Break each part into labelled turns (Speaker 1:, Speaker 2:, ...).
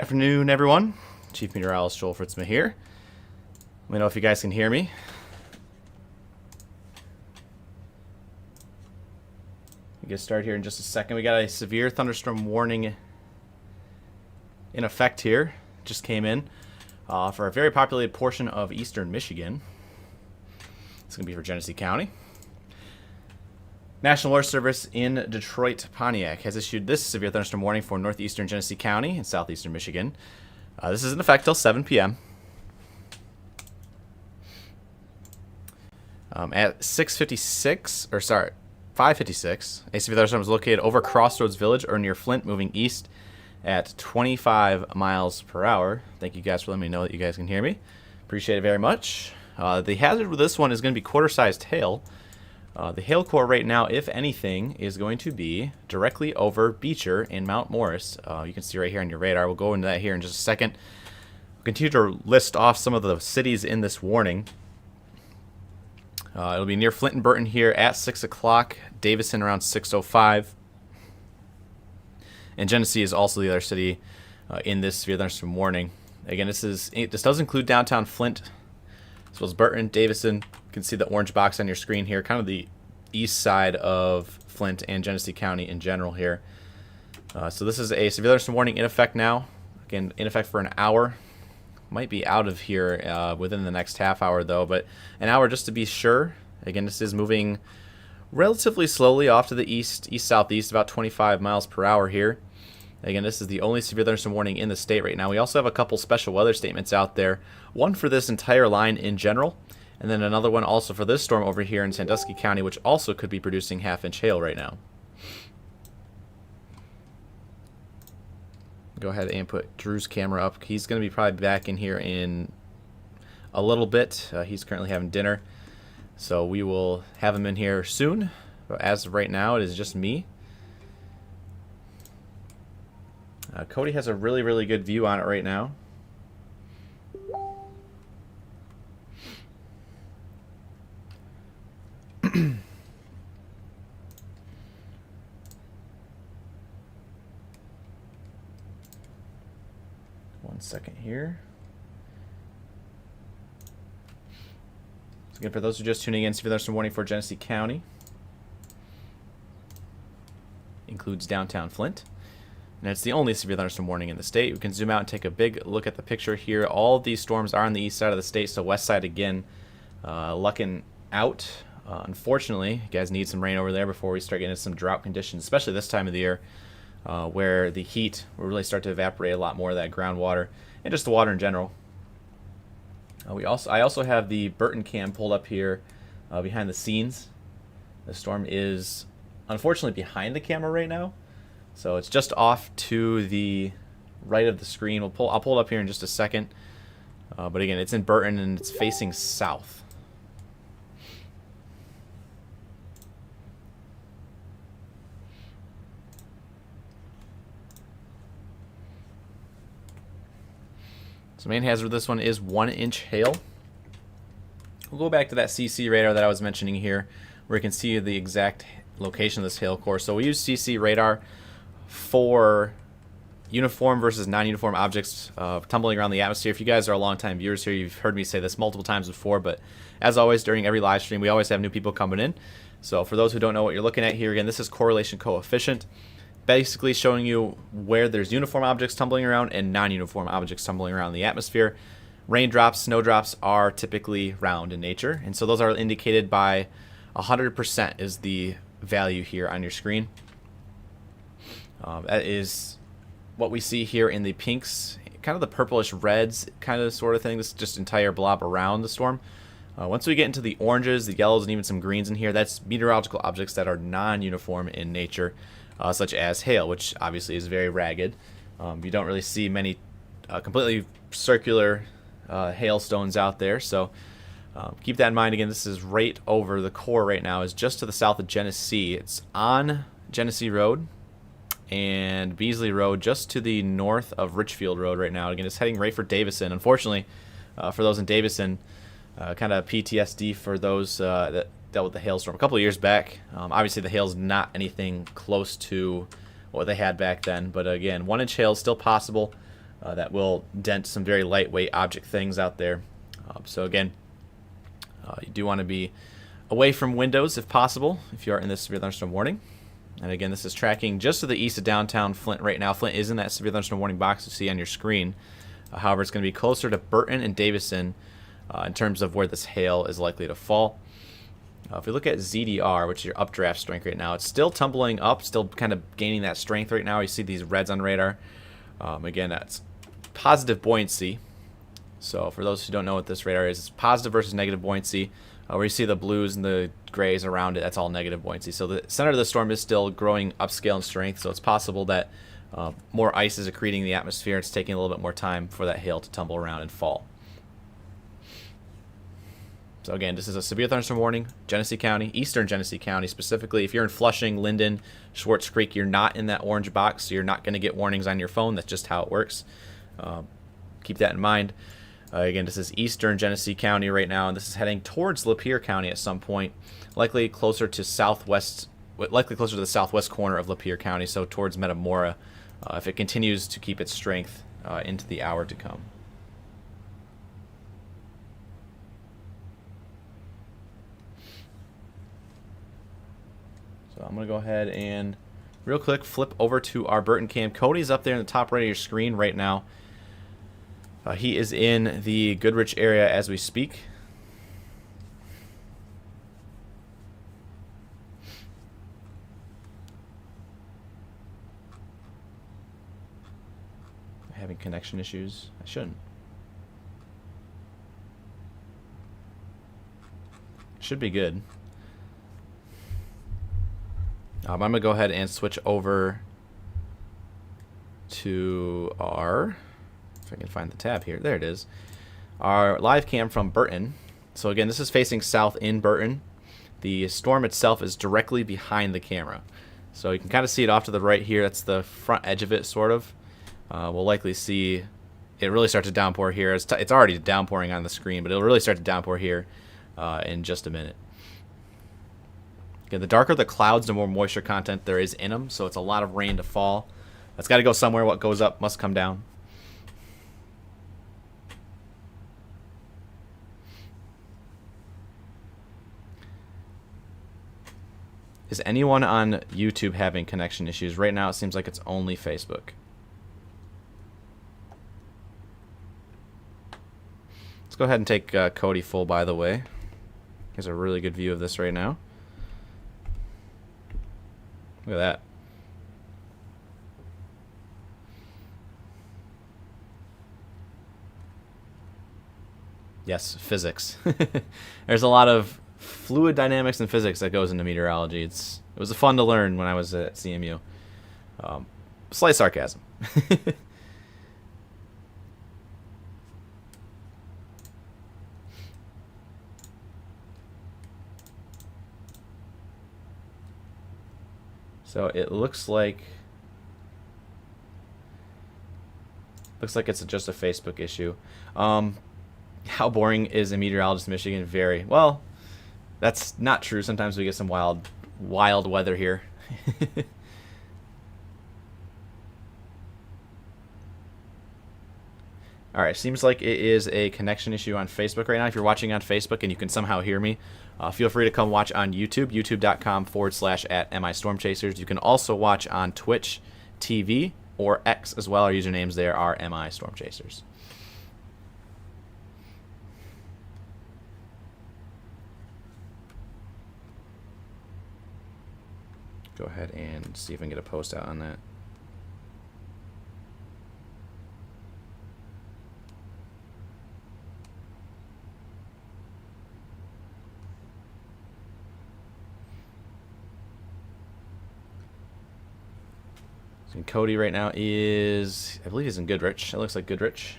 Speaker 1: Afternoon, everyone. Chief Meteorologist Joel Fritsma here. Let me know if you guys can hear me. We'll get started here in just a second. We got a severe thunderstorm warning in effect here. Just came in for a very populated portion of eastern Michigan. It's going to be for Genesee County. National Weather Service in Detroit, Pontiac has issued this severe thunderstorm warning for northeastern Genesee County and southeastern Michigan. This is in effect till 7 p.m. At 5:56, a severe thunderstorm was located over Crossroads Village or near Flint, moving east at 25 miles per hour. Thank you guys for letting me know that you guys can hear me. Appreciate it very much. The hazard with this one is going to be quarter-sized hail. The hail core right now, if anything, is going to be directly over Beecher and Mount Morris. You can see right here on your radar. We'll go into that here in just a second. We'll continue to list off some of the cities in this warning. It'll be near Flint and Burton here at 6 o'clock. Davison around 6:05. And Genesee is also the other city in this severe thunderstorm warning. Again, this does include downtown Flint, as well as Burton, Davison. You can see the orange box on your screen here, kind of the east side of Flint and Genesee County in general here. So this is a severe thunderstorm warning in effect now. Again, in effect for an hour. Might be out of here within the next half hour though, but an hour just to be sure. Again, this is moving relatively slowly off to the east-southeast, about 25 miles per hour here. Again, this is the only severe thunderstorm warning in the state right now. We also have a couple special weather statements out there. One for this entire line in general, and then another one also for this storm over here in Sandusky County, which also could be producing half-inch hail right now. Go ahead and put Drew's camera up. He's going to be probably back in here in a little bit. He's currently having dinner, so we will have him in here soon. But as of right now, it is just me. Cody has a really, really good view on it right now. One second here. So again, for those who are just tuning in, severe thunderstorm warning for Genesee County includes downtown Flint. And it's the only severe thunderstorm warning in the state. We can zoom out and take a big look at the picture here. All of these storms are on the east side of the state, so west side again, lucking out. Unfortunately, you guys need some rain over there before we start getting into some drought conditions, especially this time of the year, where the heat will really start to evaporate a lot more of that groundwater and just the water in general. I also have the Burton cam pulled up here behind the scenes. The storm is unfortunately behind the camera right now. So it's just off to the right of the screen. I'll pull it up here in just a second. But again, it's in Burton and it's facing south. So main hazard of this one is 1-inch hail. We'll go back to that CC radar that I was mentioning here, where you can see the exact location of this hail core. So we use CC radar for uniform versus non-uniform objects tumbling around the atmosphere. If you guys are longtime viewers here, you've heard me say this multiple times before, but as always, during every live stream, we always have new people coming in. So for those who don't know what you're looking at here, again, this is correlation coefficient, basically showing you where there's uniform objects tumbling around and non-uniform objects tumbling around the atmosphere. Raindrops, snowdrops are typically round in nature, and so those are indicated by 100% is the value here on your screen. That is what we see here in the pinks, kind of the purplish reds kind of sort of thing. This is just entire blob around the storm. Once we get into the oranges, the yellows, and even some greens in here, that's meteorological objects that are non-uniform in nature, such as hail, which obviously is very ragged. You don't really see many completely circular hailstones out there, so keep that in mind. Again, this is right over the core right now, is just to the south of Genesee. It's on Genesee Road and Beasley Road, just to the north of Richfield Road right now. Again, it's heading right for Davison. Unfortunately, for those in Davison, kind of PTSD for those that dealt with the hailstorm a couple of years back. Obviously, the hail's not anything close to what they had back then, but again, 1-inch hail is still possible. that will dent some very lightweight object things out there. So again, you do want to be away from windows if possible if you are in this severe thunderstorm warning. And again, this is tracking just to the east of downtown Flint right now. Flint is in that severe thunderstorm warning box you see on your screen. However, it's going to be closer to Burton and Davison in terms of where this hail is likely to fall. If we look at ZDR, which is your updraft strength right now, it's still tumbling up, still kind of gaining that strength right now. You see these reds on radar. Again, that's positive buoyancy. So for those who don't know what this radar is, it's positive versus negative buoyancy. Where you see the blues and the grays around it, that's all negative buoyancy. So the center of the storm is still growing upscale in strength, so it's possible that more ice is accreting the atmosphere. It's taking a little bit more time for that hail to tumble around and fall. So again, this is a severe thunderstorm warning, Genesee County, eastern Genesee County specifically. If you're in Flushing, Linden, Schwartz Creek, you're not in that orange box, so you're not going to get warnings on your phone. That's just how it works. Keep that in mind. Again, this is eastern Genesee County right now, and this is heading towards Lapeer County at some point, likely closer to the southwest corner of Lapeer County, so towards Metamora, if it continues to keep its strength into the hour to come. So I'm going to go ahead and real quick flip over to our Burton cam. Cody's up there in the top right of your screen right now. He is in the Goodrich area as we speak. Having connection issues. I shouldn't. Should be good. I'm going to go ahead and switch over to our... if I can find the tab here. There it is. Our live cam from Burton. So again, this is facing south in Burton. The storm itself is directly behind the camera. So you can kind of see it off to the right here. That's the front edge of it, sort of. We'll likely see it really start to downpour here. It's already downpouring on the screen, but it'll really start to downpour here in just a minute. Again, the darker the clouds, the more moisture content there is in them. So it's a lot of rain to fall. That's got to go somewhere. What goes up must come down. Is anyone on YouTube having connection issues? Right now it seems like it's only Facebook. Let's go ahead and take Cody full, by the way. Here's a really good view of this right now. Look at that. Yes, physics. There's a lot of fluid dynamics and physics that goes into meteorology. It was fun to learn when I was at CMU. Slight sarcasm. So it looks like it's just a Facebook issue. How boring is a meteorologist in Michigan? Very. Well, that's not true. Sometimes we get some wild weather here. All right, seems like it is a connection issue on Facebook right now. If you're watching on Facebook and you can somehow hear me, feel free to come watch on YouTube, youtube.com/@MIStormChasers. You can also watch on Twitch TV or X as well. Our usernames there are MIStormChasers. Go ahead and see if I can get a post out on that. So Cody right now is, I believe he's in Goodrich. It looks like Goodrich.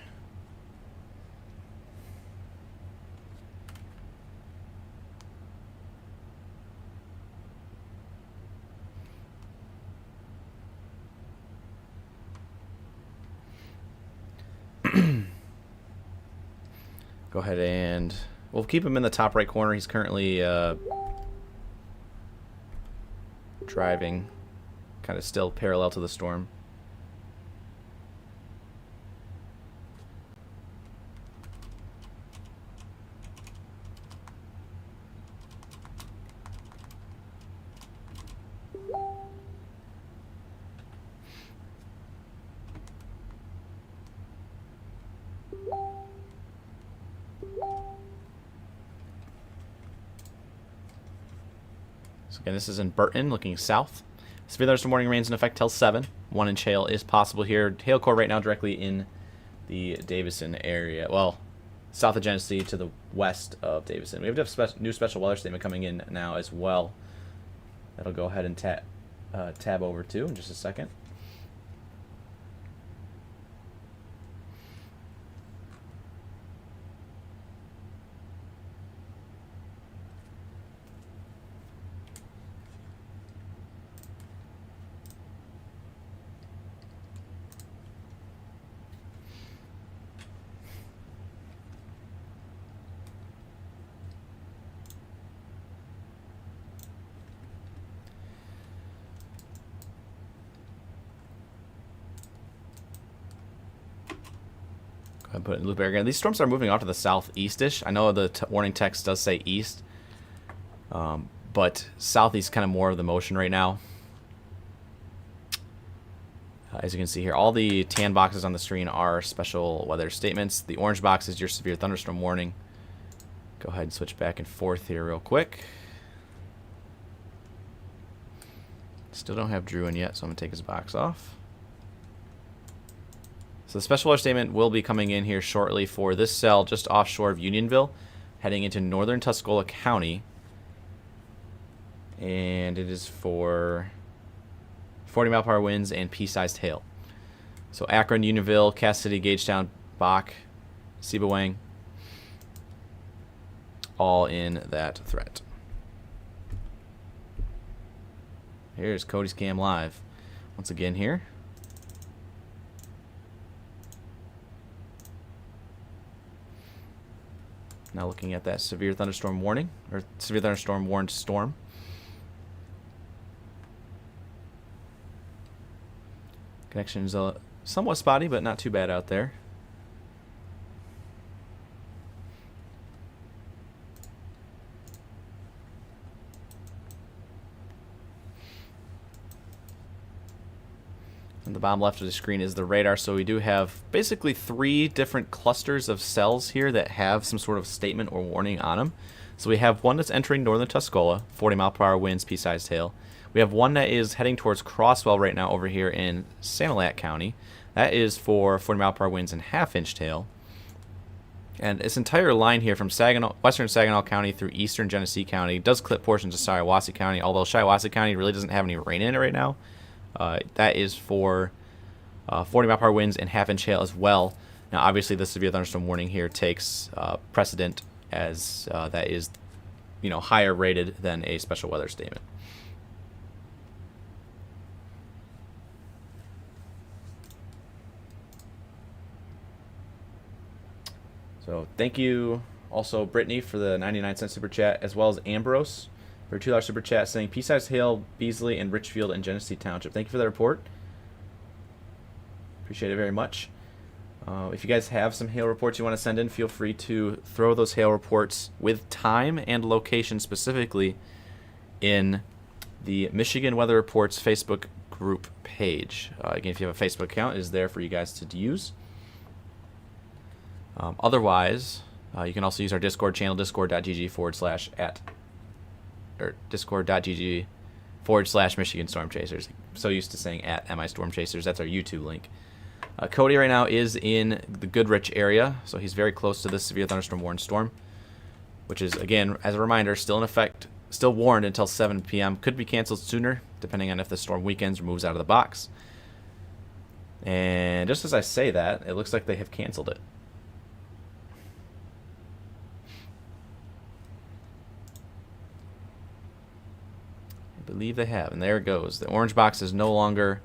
Speaker 1: Go ahead and we'll keep him in the top right corner. He's currently driving, kind of still parallel to the storm. So again, this is in Burton, looking south. Severe thunderstorm warning remains in effect till 7. 1-inch hail is possible here. Hail core right now directly in the Davison area. Well, south of Genesee to the west of Davison. We have a new special weather statement coming in now as well. That'll go ahead and tab over to in just a second. Go ahead and put it in loop area again. These storms are moving off to the southeast-ish. I know the warning text does say east, but southeast kind of more of the motion right now. As you can see here, all the tan boxes on the screen are special weather statements. The orange box is your severe thunderstorm warning. Go ahead and switch back and forth here real quick. Still don't have Drew in yet, so I'm going to take his box off. So the special weather statement will be coming in here shortly for this cell just offshore of Unionville, heading into northern Tuscola County. And it is for 40-mile-per-hour winds and pea-sized hail. So Akron, Unionville, Cass City, Gagetown, Bach, Sebawang, all in that threat. Here's Cody's Cam live once again here. Now looking at that severe thunderstorm warning, or severe thunderstorm warned storm. Connection is somewhat spotty, but not too bad out there. On the bottom left of the screen is the radar, so we do have basically 3 different clusters of cells here that have some sort of statement or warning on them. So we have one that's entering northern Tuscola, 40-mile-per-hour winds, pea-sized hail. We have one that is heading towards Crosswell right now over here in Sanilac County. That is for 40-mile-per-hour winds and half-inch hail. And this entire line here from western Saginaw County through eastern Genesee County does clip portions of Shiawassee County, although Shiawassee County really doesn't have any rain in it right now. That is for 40-mile-per-hour winds and half-inch hail as well. Now, obviously, the severe thunderstorm warning here takes precedent as that is, higher rated than a special weather statement. So thank you also, Brittany, for the 99-cent super chat, as well as Ambrose for a $2 super chat saying, pea-sized hail, Beasley, and Richfield, and Genesee Township. Thank you for the report. Appreciate it very much. If you guys have some hail reports you want to send in, feel free to throw those hail reports with time and location specifically in the Michigan Weather Reports Facebook group page. Again, if you have a Facebook account, it is there for you guys to use. Otherwise, you can also use our Discord channel, discord.gg/Michigan Storm Chasers. I'm so used to saying at MI Storm Chasers. That's our YouTube link. Cody right now is in the Goodrich area, so he's very close to this severe thunderstorm warned storm, which is, again, as a reminder, still in effect, still warned until 7 p.m. Could be canceled sooner, depending on if the storm weakens or moves out of the box. And just as I say that, it looks like they have canceled it. I believe they have, and there it goes. The orange box is no longer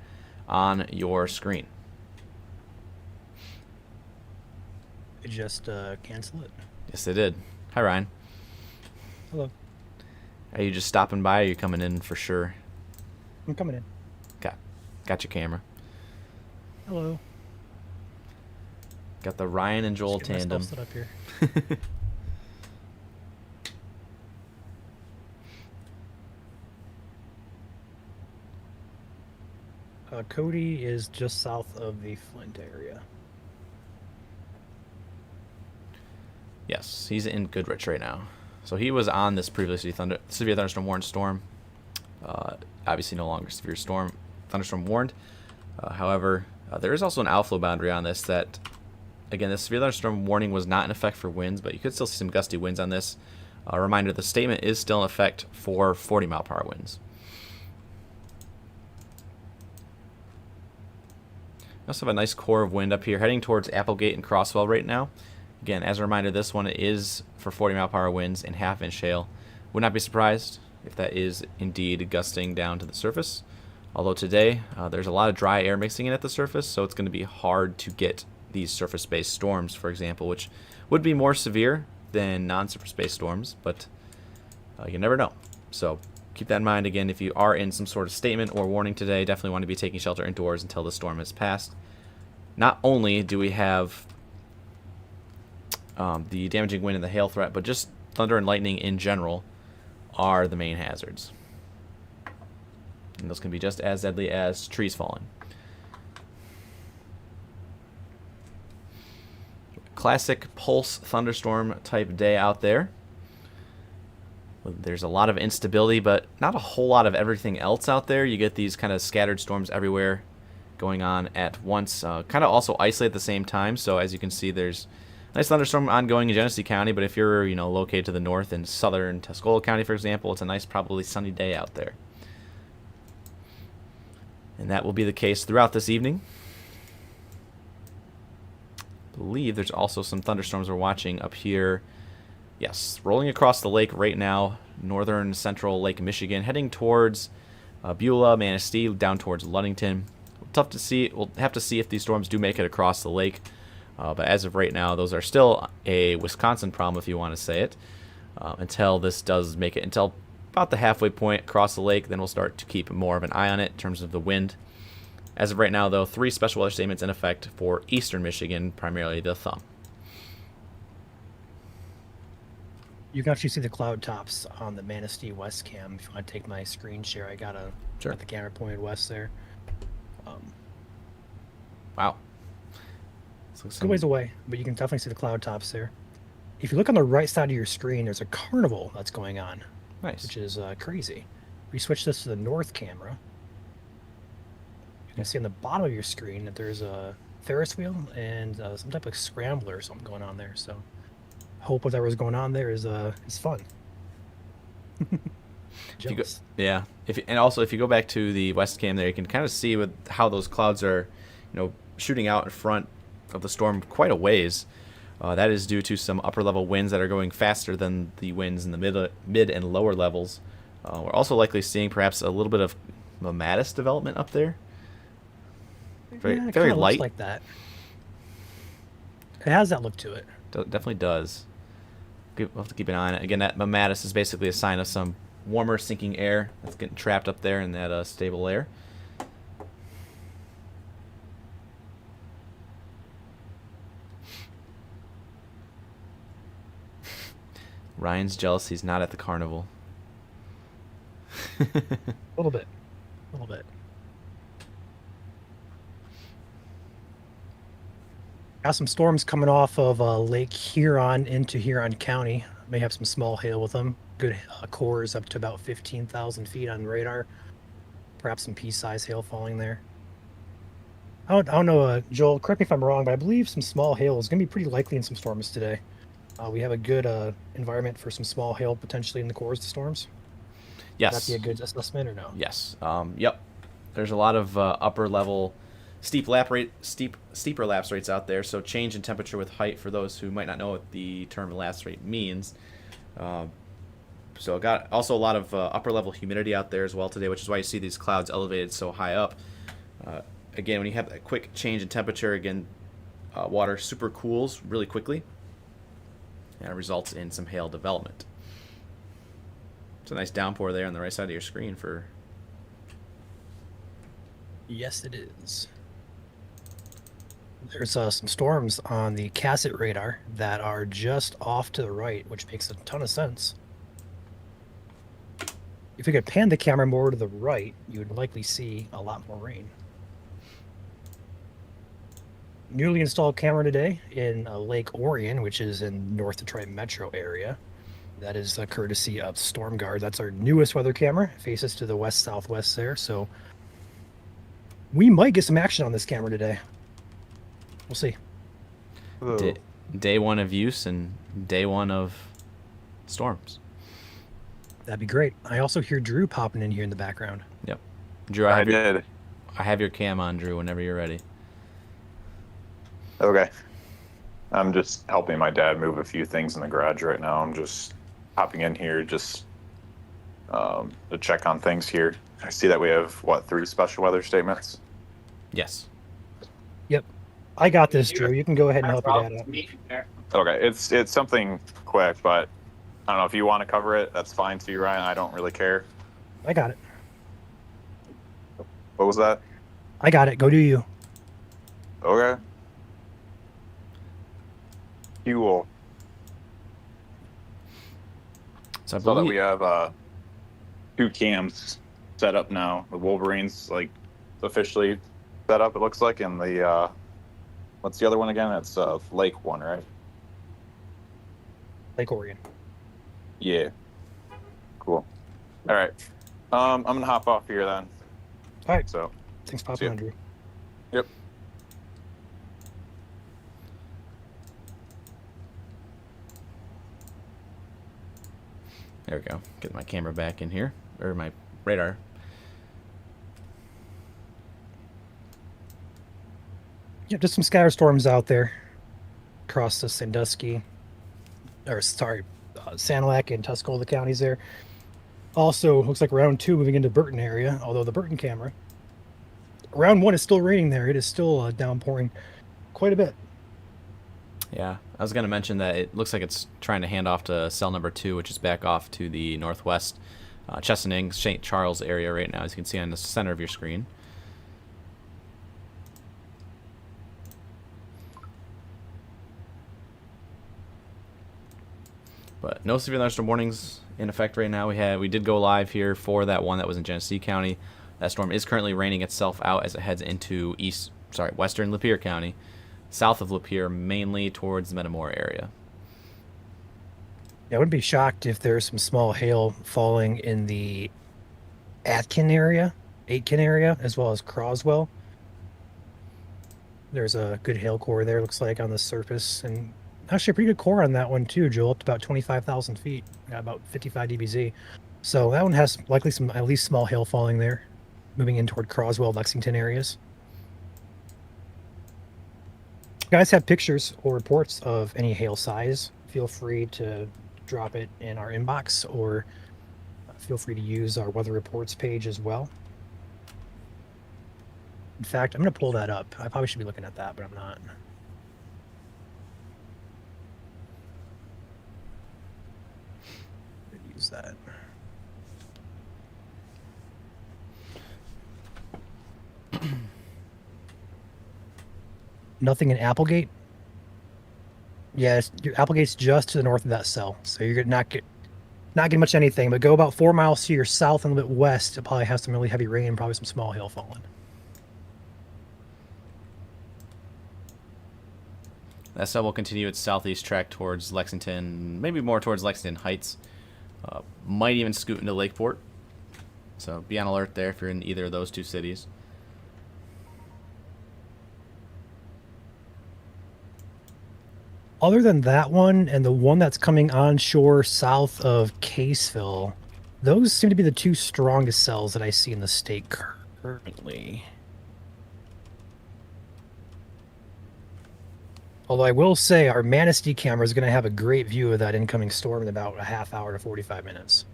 Speaker 1: on your screen.
Speaker 2: They just cancel it.
Speaker 1: Yes, they did. Hi, Ryan.
Speaker 2: Hello.
Speaker 1: Are you just stopping by, or are you coming in for sure?
Speaker 2: I'm coming in.
Speaker 1: Got your camera.
Speaker 2: Hello.
Speaker 1: Got the Ryan and Joel
Speaker 2: Just get
Speaker 1: tandem.
Speaker 2: myself set up here. Cody is just south of the Flint area.
Speaker 1: Yes, he's in Goodrich right now. So he was on this previously severe thunderstorm warned storm. Obviously, no longer severe thunderstorm warned. However, there is also an outflow boundary on this that, again, this severe thunderstorm warning was not in effect for winds, but you could still see some gusty winds on this. A reminder, the statement is still in effect for 40-mile-per-hour winds. We also have a nice core of wind up here heading towards Applegate and Crosswell right now. Again, as a reminder, this one is for 40-mile-per-hour winds and half-inch hail. Would not be surprised if that is indeed gusting down to the surface. Although today, there's a lot of dry air mixing in at the surface, so it's going to be hard to get these surface-based storms, for example, which would be more severe than non-surface-based storms, but you never know. So keep that in mind. Again, if you are in some sort of statement or warning today, definitely want to be taking shelter indoors until the storm has passed. Not only do we have the damaging wind and the hail threat, but just thunder and lightning in general are the main hazards. And those can be just as deadly as trees falling. Classic pulse thunderstorm type day out there. There's a lot of instability, but not a whole lot of everything else out there. You get these kind of scattered storms everywhere going on at once, kind of also isolate at the same time. So as you can see, there's a nice thunderstorm ongoing in Genesee County, but if you're located to the north in southern Tuscola County, for example, it's a nice, probably sunny day out there. And that will be the case throughout this evening. I believe there's also some thunderstorms we're watching up here. Yes, rolling across the lake right now, northern central Lake Michigan, heading towards Beulah, Manistee, down towards Ludington. Tough to see. We'll have to see if these storms do make it across the lake. But as of right now, those are still a Wisconsin problem, if you want to say it, until this does make it until about the halfway point across the lake. Then we'll start to keep more of an eye on it in terms of the wind. As of right now, though, 3 special weather statements in effect for eastern Michigan, primarily the thumb.
Speaker 2: You can actually see the cloud tops on the Manistee West cam. If you want to take my screen share, I got the camera pointed west there.
Speaker 1: Wow.
Speaker 2: It's a good ways away, but you can definitely see the cloud tops there. If you look on the right side of your screen, there's a carnival that's going on.
Speaker 1: Nice.
Speaker 2: Which is crazy. If we switch this to the north camera, you can see on the bottom of your screen that there's a Ferris wheel and some type of scrambler or something going on there. So hope whatever's going on there is fun. Jealous.
Speaker 1: Yeah. And also, if you go back to the west cam there, you can kind of see how those clouds are, shooting out in front of the storm quite a ways. That is due to some upper level winds that are going faster than the winds in the mid and lower levels. We're also likely seeing perhaps a little bit of mammatus development up there. Very light.
Speaker 2: Looks like that. It has that look to it.
Speaker 1: Definitely does. We'll have to keep an eye on it. Again, that mammatus is basically a sign of some warmer sinking air that's getting trapped up there in that stable air. Ryan's jealous he's not at the carnival.
Speaker 2: A little bit. Got some storms coming off of Lake Huron into Huron County. May have some small hail with them. Good cores up to about 15,000 feet on radar. Perhaps some pea-sized hail falling there. I don't know, Joel, correct me if I'm wrong, but I believe some small hail is going to be pretty likely in some storms today. We have a good environment for some small hail potentially in the cores of the storms.
Speaker 1: Yes.
Speaker 2: Would that be a good assessment or no?
Speaker 1: Yes. Yep. There's a lot of upper level steeper lapse rates out there. So change in temperature with height for those who might not know what the term lapse rate means. So got also a lot of upper level humidity out there as well today, which is why you see these clouds elevated so high up. Again, when you have a quick change in temperature, again, water super cools really quickly. And it results in some hail development. It's a nice downpour there on the right side of your screen for...
Speaker 2: Yes, it is. There's some storms on the Cassett radar that are just off to the right, which makes a ton of sense. If we could pan the camera more to the right, you would likely see a lot more rain. newly installed camera today in Lake Orion, which is in North Detroit metro area. That is a courtesy of Storm Guard. That's our newest weather camera. It faces to the west southwest there, so we might get some action on this camera today. We'll see.
Speaker 1: Day, day one of use and day one of storms.
Speaker 2: That'd be great. I also hear Drew popping in here in the background.
Speaker 1: Yep. Drew, I have your cam on, Drew, whenever you're ready.
Speaker 3: Okay. I'm just helping my dad move a few things in the garage right now. I'm just hopping in here just to check on things here. I see that we have, what, 3 special weather statements?
Speaker 1: Yes.
Speaker 2: Yep. I got this, Drew. You can go ahead and help your dad out.
Speaker 3: Okay, it's something quick, but I don't know if you want to cover it. That's fine too, Ryan. I don't really care.
Speaker 2: I got it.
Speaker 3: What was that?
Speaker 2: I got it. Go do you.
Speaker 3: Okay. Fuel.
Speaker 1: So I
Speaker 3: So that
Speaker 1: believe
Speaker 3: we have 2 cams set up now. The Wolverine's like officially set up, it looks like, and the what's the other one again? It's Lake one, right?
Speaker 2: Lake Orion.
Speaker 3: Yeah. Cool. All right. I'm gonna hop off here then.
Speaker 2: All right.
Speaker 3: So.
Speaker 2: Thanks for
Speaker 3: See
Speaker 2: popping
Speaker 3: ya.
Speaker 2: on, Drew.
Speaker 3: Yep.
Speaker 1: there we go. Get my camera back in here, or my radar.
Speaker 2: Yeah, just some scatter storms out there across the Sandusky, or sorry, Sanilac and Tuscola counties there. Also, looks like round 2 moving into Burton area, although the Burton camera. Round 1 is still raining there. It is still downpouring quite a bit.
Speaker 1: Yeah, I was going to mention that it looks like it's trying to hand off to cell number 2, which is back off to the northwest, Chesaning, St. Charles area right now, as you can see on the center of your screen. But no severe thunderstorm warnings in effect right now. We did go live here for that one that was in Genesee County. That storm is currently raining itself out as it heads into western Lapeer County, south of Lapeer, mainly towards the Metamora area.
Speaker 2: Yeah, I wouldn't be shocked if there's some small hail falling in the Aitkin area, as well as Croswell. There's a good hail core there, looks like, on the surface, and actually a pretty good core on that one too, Joel, up to about 25,000 feet, got about 55 dBz. So that one has likely some at least small hail falling there, moving in toward Croswell, Lexington areas. If you guys have pictures or reports of any hail size, feel free to drop it in our inbox, or feel free to use our weather reports page as well. In fact, I'm going to pull that up. I probably should be looking at that, but I'm not. Use that. Nothing in Applegate. Yes, Applegate's just to the north of that cell, so you're not getting much anything. But go about 4 miles to your south and a little bit west. It probably has some really heavy rain and probably some small hail falling.
Speaker 1: That cell will continue its southeast track towards Lexington, maybe more towards Lexington Heights. Might even scoot into Lakeport. So be on alert there if you're in either of those 2 cities.
Speaker 2: Other than that one and the one that's coming onshore south of Caseville, those seem to be the 2 strongest cells that I see in the state currently. Although I will say our Manistee camera is going to have a great view of that incoming storm in about a half hour to 45 minutes.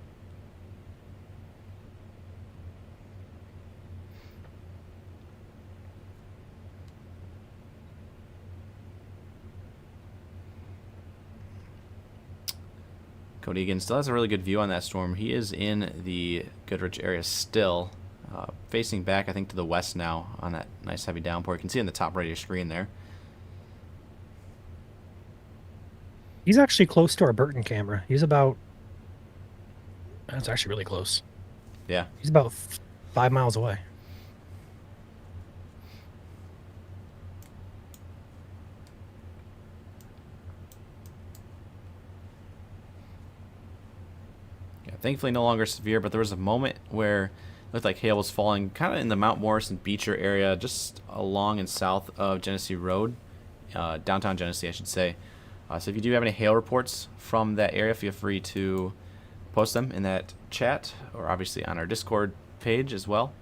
Speaker 1: Cody again still has a really good view on that storm. He is in the Goodrich area still, facing back, I think, to the west now on that nice heavy downpour. You can see on the top right of your screen there.
Speaker 2: He's actually close to our Burton camera. He's about... That's actually really close.
Speaker 1: Yeah.
Speaker 2: He's about 5 miles away.
Speaker 1: Thankfully, no longer severe, but there was a moment where it looked like hail was falling kind of in the Mount Morrison Beecher area, just along and south of Genesee Road, downtown Genesee, I should say. So if you do have any hail reports from that area, feel free to post them in that chat, or obviously on our Discord page as well.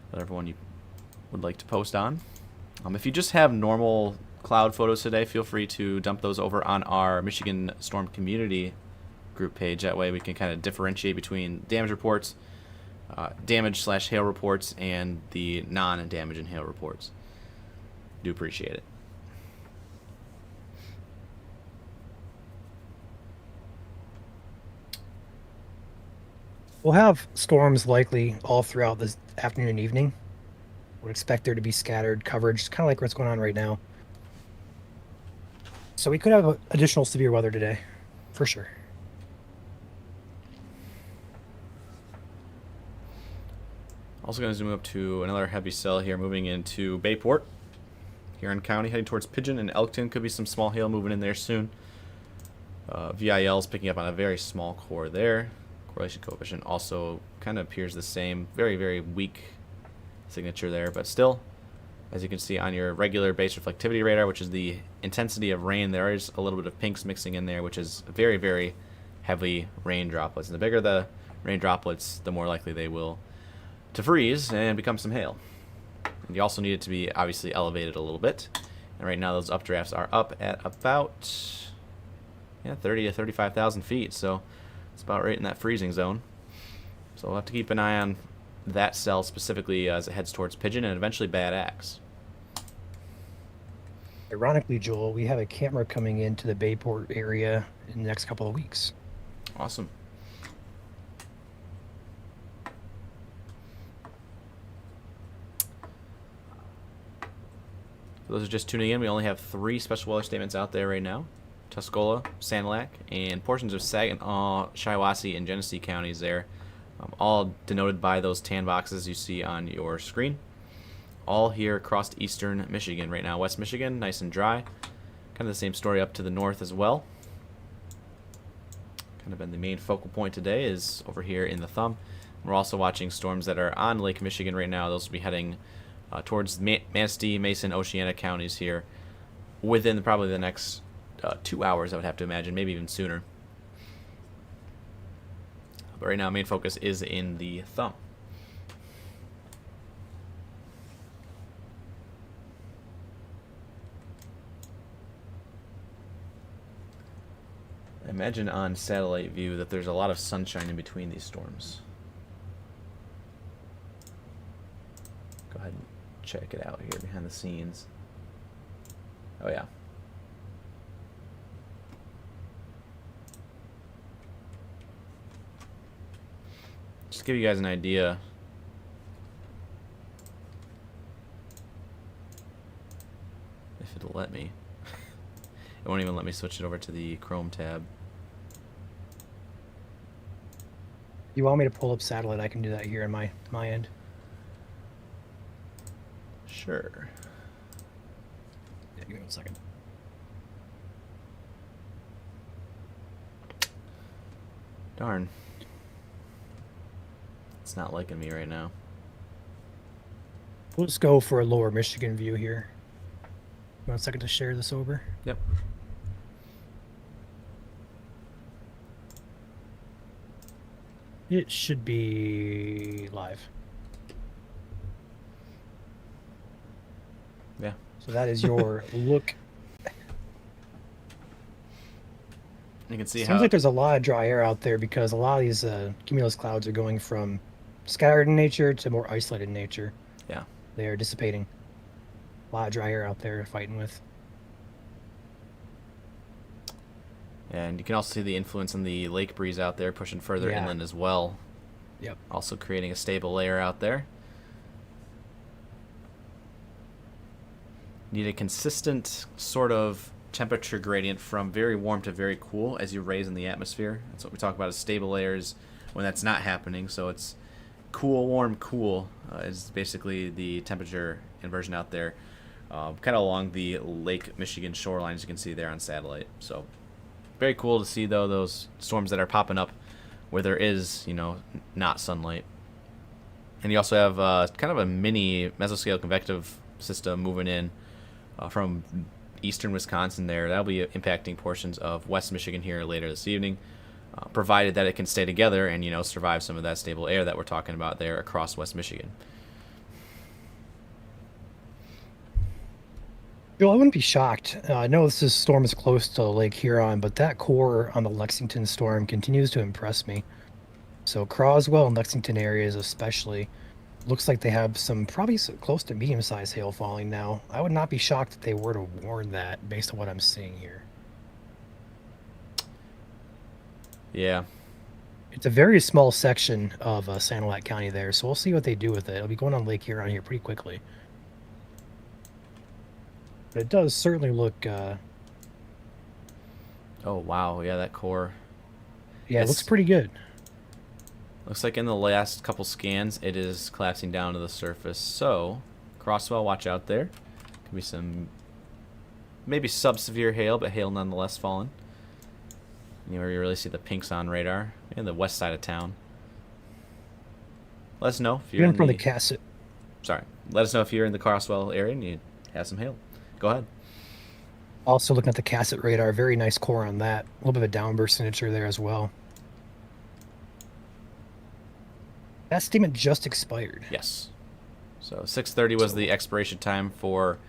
Speaker 1: Whatever one you would like to post on. If you just have normal cloud photos today, feel free to dump those over on our Michigan Storm Community group page. That way we can kind of differentiate between damage reports, damage/hail reports, and the non-damage and hail reports. Do appreciate it.
Speaker 2: We'll have storms likely all throughout this afternoon and evening. Would expect there to be scattered coverage, kind of like what's going on right now. So we could have additional severe weather today, for sure.
Speaker 1: Also going to zoom up to another heavy cell here, moving into Bayport, Huron County, heading towards Pigeon and Elkton. Could be some small hail moving in there soon. VIL is picking up on a very small core there. Correlation coefficient also kind of appears the same. Very, very weak signature there, but still, as you can see on your regular base reflectivity radar, which is the intensity of rain, there is a little bit of pinks mixing in there, which is very, very heavy rain droplets. And the bigger the rain droplets, the more likely they will to freeze and become some hail. And you also need it to be obviously elevated a little bit. And right now those updrafts are up at about 30 to 35,000 feet, so it's about right in that freezing zone. So we'll have to keep an eye on that cell specifically as it heads towards Pigeon and eventually Bad Axe.
Speaker 2: Ironically, Joel, we have a camera coming into the Bayport area in the next couple of weeks.
Speaker 1: Awesome. For those who are just tuning in, we only have 3 special weather statements out there right now. Tuscola, Sanilac, and portions of Saginaw, Shiawassee, and Genesee counties there. All denoted by those tan boxes you see on your screen. All here across eastern Michigan right now. West Michigan, nice and dry. Kind of the same story up to the north as well. Kind of been the main focal point today is over here in the thumb. We're also watching storms that are on Lake Michigan right now. Those will be heading towards Manistee, Mason, Oceana counties here within probably the next 2 hours, I would have to imagine, maybe even sooner. But right now, main focus is in the thumb. I imagine on satellite view that there's a lot of sunshine in between these storms. Go ahead and check it out here behind the scenes. Oh yeah. Just to give you guys an idea. If it'll let me. It won't even let me switch it over to the Chrome tab.
Speaker 2: You want me to pull up satellite? I can do that here on my end.
Speaker 1: Sure.
Speaker 2: Yeah, give me 1 second.
Speaker 1: Darn. It's not liking me right now.
Speaker 2: We'll just go for a lower Michigan view here. 1 second to share this over.
Speaker 1: Yep.
Speaker 2: It should be live.
Speaker 1: Yeah.
Speaker 2: So that is your look.
Speaker 1: You can see
Speaker 2: Seems
Speaker 1: how
Speaker 2: like there's a lot of dry air out there because a lot of these cumulus clouds are going from scattered in nature to more isolated in nature.
Speaker 1: Yeah.
Speaker 2: They are dissipating. A lot of dry air out there fighting with.
Speaker 1: And you can also see the influence in the lake breeze out there, pushing further
Speaker 2: Yeah.
Speaker 1: inland as well.
Speaker 2: Yep.
Speaker 1: Also creating a stable layer out there. Need a consistent sort of temperature gradient from very warm to very cool as you raise in the atmosphere. That's what we talk about as stable layers when that's not happening. So it's cool, warm, cool is basically the temperature inversion out there. Kind of along the Lake Michigan shoreline, as you can see there on satellite. So very cool to see, though, those storms that are popping up where there is, not sunlight. And you also have kind of a mini mesoscale convective system moving in from eastern Wisconsin there. That'll be impacting portions of West Michigan here later this evening, provided that it can stay together and, survive some of that stable air that we're talking about there across West Michigan.
Speaker 2: Joel, I wouldn't be shocked. I know this storm is close to Lake Huron, but that core on the Lexington storm continues to impress me. So Croswell and Lexington areas especially, looks like they have some probably close to medium-sized hail falling now. I would not be shocked if they were to warn that based on what I'm seeing here.
Speaker 1: Yeah.
Speaker 2: It's a very small section of Sanilac County there, so we'll see what they do with it. It'll be going on Lake Huron here pretty quickly. But it does certainly look...
Speaker 1: Oh, wow. Yeah, that core.
Speaker 2: Yeah, it looks pretty good.
Speaker 1: Looks like in the last couple scans, it is collapsing down to the surface. So, Crosswell, watch out there. Could be some maybe sub-severe hail, but hail nonetheless falling. Where you really see the pinks on radar in the west side of town. Let us know if you're in
Speaker 2: from
Speaker 1: the...
Speaker 2: the Cassett.
Speaker 1: Sorry. Let us know if you're in the Crosswell area and you have some hail. Go ahead.
Speaker 2: Also looking at the Cassett radar, very nice core on that. A little bit of a downburst signature there as well. That statement just expired.
Speaker 1: Yes. So 6:30 was the expiration time for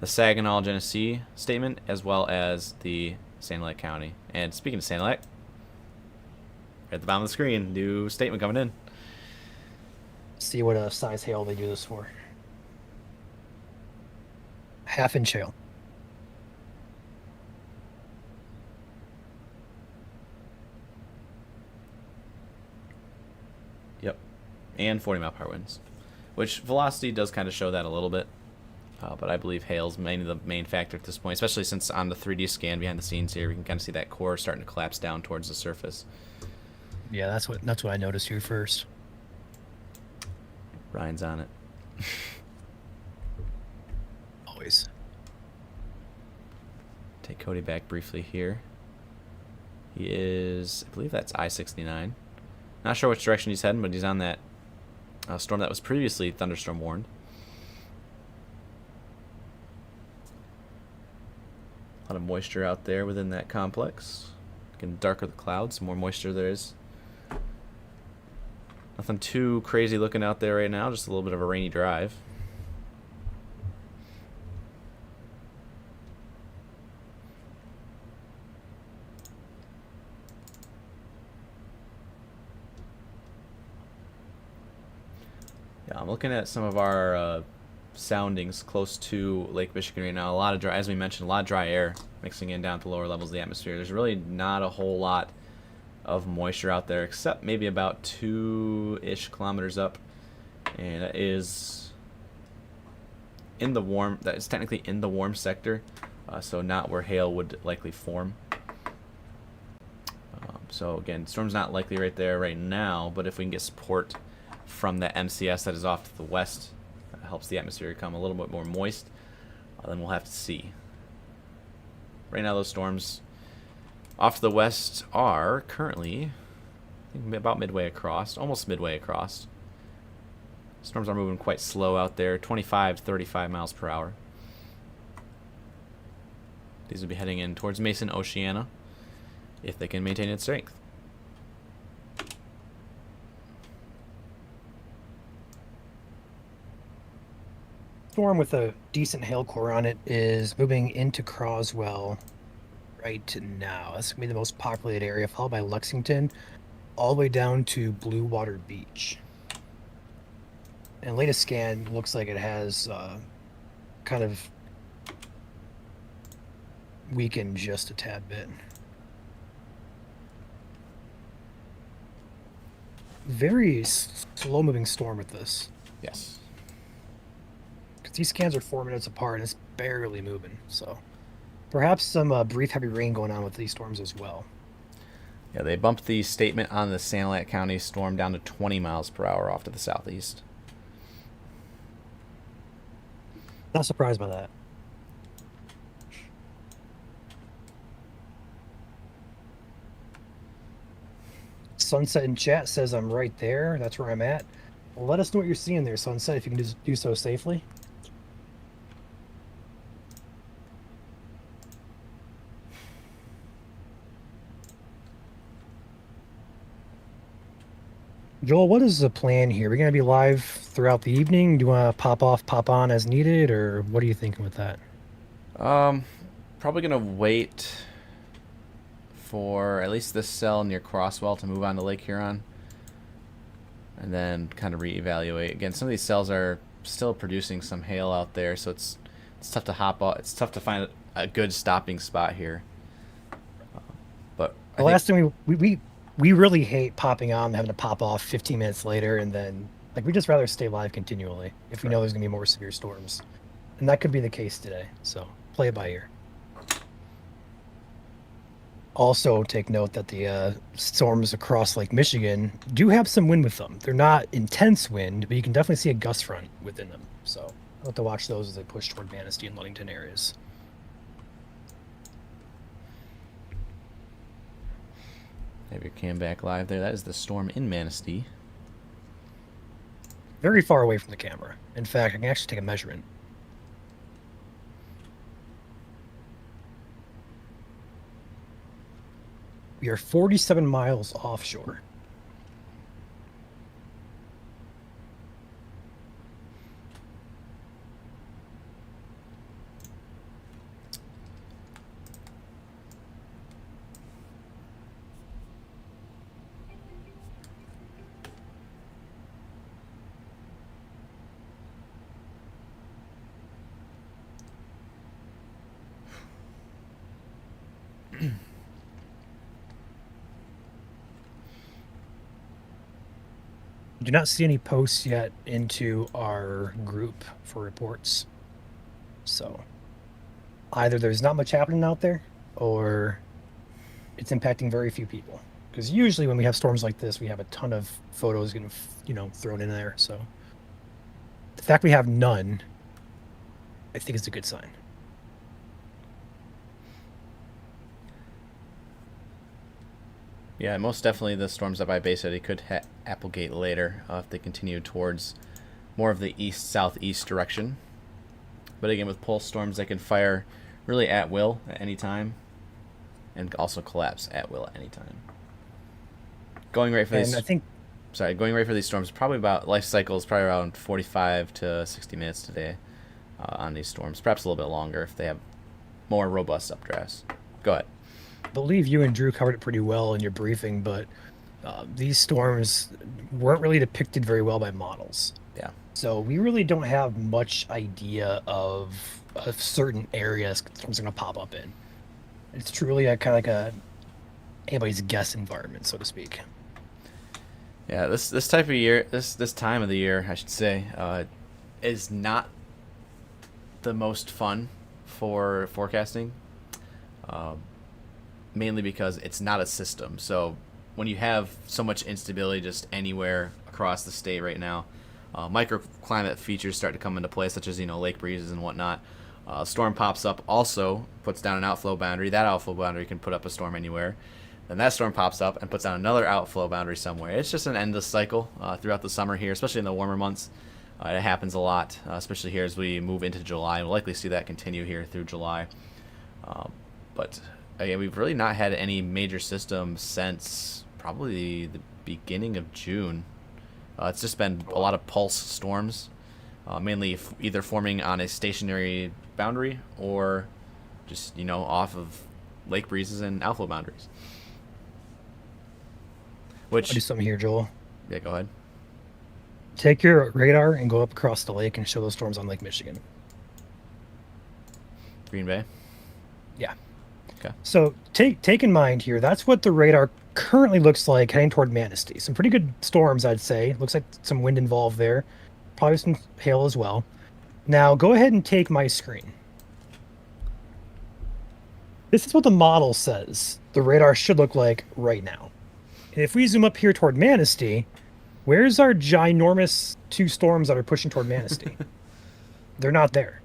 Speaker 1: the Saginaw, Genesee statement, as well as the Sanilac County. And speaking of Sanilac, at the bottom of the screen, new statement coming in.
Speaker 2: See what size hail they do this for. 1/2-inch hail.
Speaker 1: Yep. And 40-mile-per-hour winds. Which velocity does kind of show that a little bit. But I believe hail's mainly the main factor at this point, especially since on the 3D scan behind the scenes here, we can kind of see that core starting to collapse down towards the surface.
Speaker 2: Yeah, that's what I noticed here first.
Speaker 1: Ryan's on it.
Speaker 2: Always.
Speaker 1: Take Cody back briefly here. He is, I believe that's I-69. Not sure which direction he's heading, but he's on that storm that was previously thunderstorm warned. A lot of moisture out there within that complex. Getting darker the clouds, the more moisture there is. Nothing too crazy looking out there right now, just a little bit of a rainy drive. Yeah, I'm looking at some of our soundings close to Lake Michigan right now. A lot of dry, as we mentioned, a lot of dry air mixing in down to lower levels of the atmosphere. There's really not a whole lot of moisture out there, except maybe about 2-ish kilometers up, and that is in the warm. That is technically in the warm sector, so not where hail would likely form. So again, storm's not likely right there right now, but if we can get support from the MCS that is off to the west, that helps the atmosphere become a little bit more moist, then we'll have to see. Right now, those storms off to the west are currently, I think, about midway across, almost midway across. Storms are moving quite slow out there, 25 to 35 miles per hour. These will be heading in towards Mason, Oceana, if they can maintain its strength.
Speaker 2: Storm with a decent hail core on it is moving into Croswell right now. That's going to be the most populated area, followed by Lexington, all the way down to Blue Water Beach. And latest scan looks like it has kind of weakened just a tad bit. Very slow-moving storm with this.
Speaker 1: Yes.
Speaker 2: Because these scans are 4 minutes apart and it's barely moving. So perhaps some brief heavy rain going on with these storms as well.
Speaker 1: Yeah, they bumped the statement on the Sanilac County storm down to 20 miles per hour off to the southeast.
Speaker 2: Not surprised by that. Sunset in chat says I'm right there. That's where I'm at. Well, let us know what you're seeing there, Sunset, if you can just do so safely. Joel, what is the plan here? We're going to be live throughout the evening. Do you want to pop off, pop on as needed, or what are you thinking with that?
Speaker 1: Probably gonna wait for at least this cell near Crosswell to move on to Lake Huron, and then kind of reevaluate. Again, some of these cells are still producing some hail out there, so it's tough to hop out. It's tough to find a good stopping spot here. But
Speaker 2: The last thing we really hate popping on and having to pop off 15 minutes later, and then like we just rather stay live continually if we know there's gonna be more severe storms, and that could be the case today. So play it by ear. Also, take note that the storms across Lake Michigan do have some wind with them. They're not intense wind, but you can definitely see a gust front within them. So I'll have to watch those as they push toward Manistee and Ludington areas.
Speaker 1: have your cam back live there. That is the storm in Manistee.
Speaker 2: Very far away from the camera. In fact, I can actually take a measurement. We are 47 miles offshore. Do not see any posts yet into our group for reports. So either there's not much happening out there, or it's impacting very few people. Because usually when we have storms like this, we have a ton of photos getting, thrown in there. So the fact we have none, I think is a good sign.
Speaker 1: Yeah, most definitely the storms up by Bay City could applegate later if they continue towards more of the east-southeast direction. But again, with pulse storms, they can fire really at will at any time, and also collapse at will at any time. Going right for these. Going right for these storms. Probably about life cycle is probably around 45 to 60 minutes today on these storms. Perhaps a little bit longer if they have more robust updrafts. Go ahead.
Speaker 2: I believe you and Drew covered it pretty well in your briefing, but these storms weren't really depicted very well by models.
Speaker 1: Yeah.
Speaker 2: So we really don't have much idea of a certain area storms are going to pop up in. It's truly a kind of like anybody's guess environment, so to speak.
Speaker 1: Yeah, this type of year, this time of the year, I should say, is not the most fun for forecasting. Mainly because it's not a system. So when you have so much instability just anywhere across the state right now, microclimate features start to come into play, such as lake breezes and whatnot. Storm pops up, also puts down an outflow boundary. That outflow boundary can put up a storm anywhere. Then that storm pops up and puts down another outflow boundary somewhere. It's just an endless cycle throughout the summer here, especially in the warmer months. It happens a lot, especially here as we move into July. We'll likely see that continue here through July. But again, we've really not had any major system since probably the beginning of June. It's just been a lot of pulse storms, mainly either forming on a stationary boundary or just, off of lake breezes and outflow boundaries.
Speaker 2: I'll do something here, Joel.
Speaker 1: Yeah, go ahead.
Speaker 2: Take your radar and go up across the lake and show those storms on Lake Michigan.
Speaker 1: Green Bay?
Speaker 2: Yeah.
Speaker 1: Okay.
Speaker 2: So take in mind here, that's what the radar currently looks like heading toward Manistee. Some pretty good storms, I'd say. Looks like some wind involved there. Probably some hail as well. Now go ahead and take my screen. This is what the model says the radar should look like right now. And if we zoom up here toward Manistee, where's our ginormous two storms that are pushing toward Manistee? They're not there.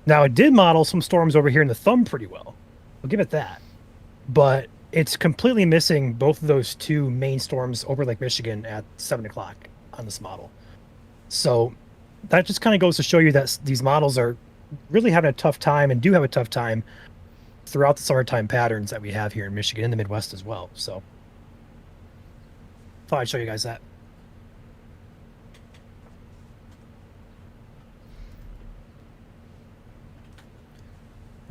Speaker 2: Now, it did model some storms over here in the thumb pretty well. I'll give it that. But it's completely missing both of those two main storms over Lake Michigan at 7 o'clock on this model. So that just kind of goes to show you that these models are really having a tough time and do have a tough time throughout the summertime patterns that we have here in Michigan and the Midwest as well. So thought I'd show you guys that.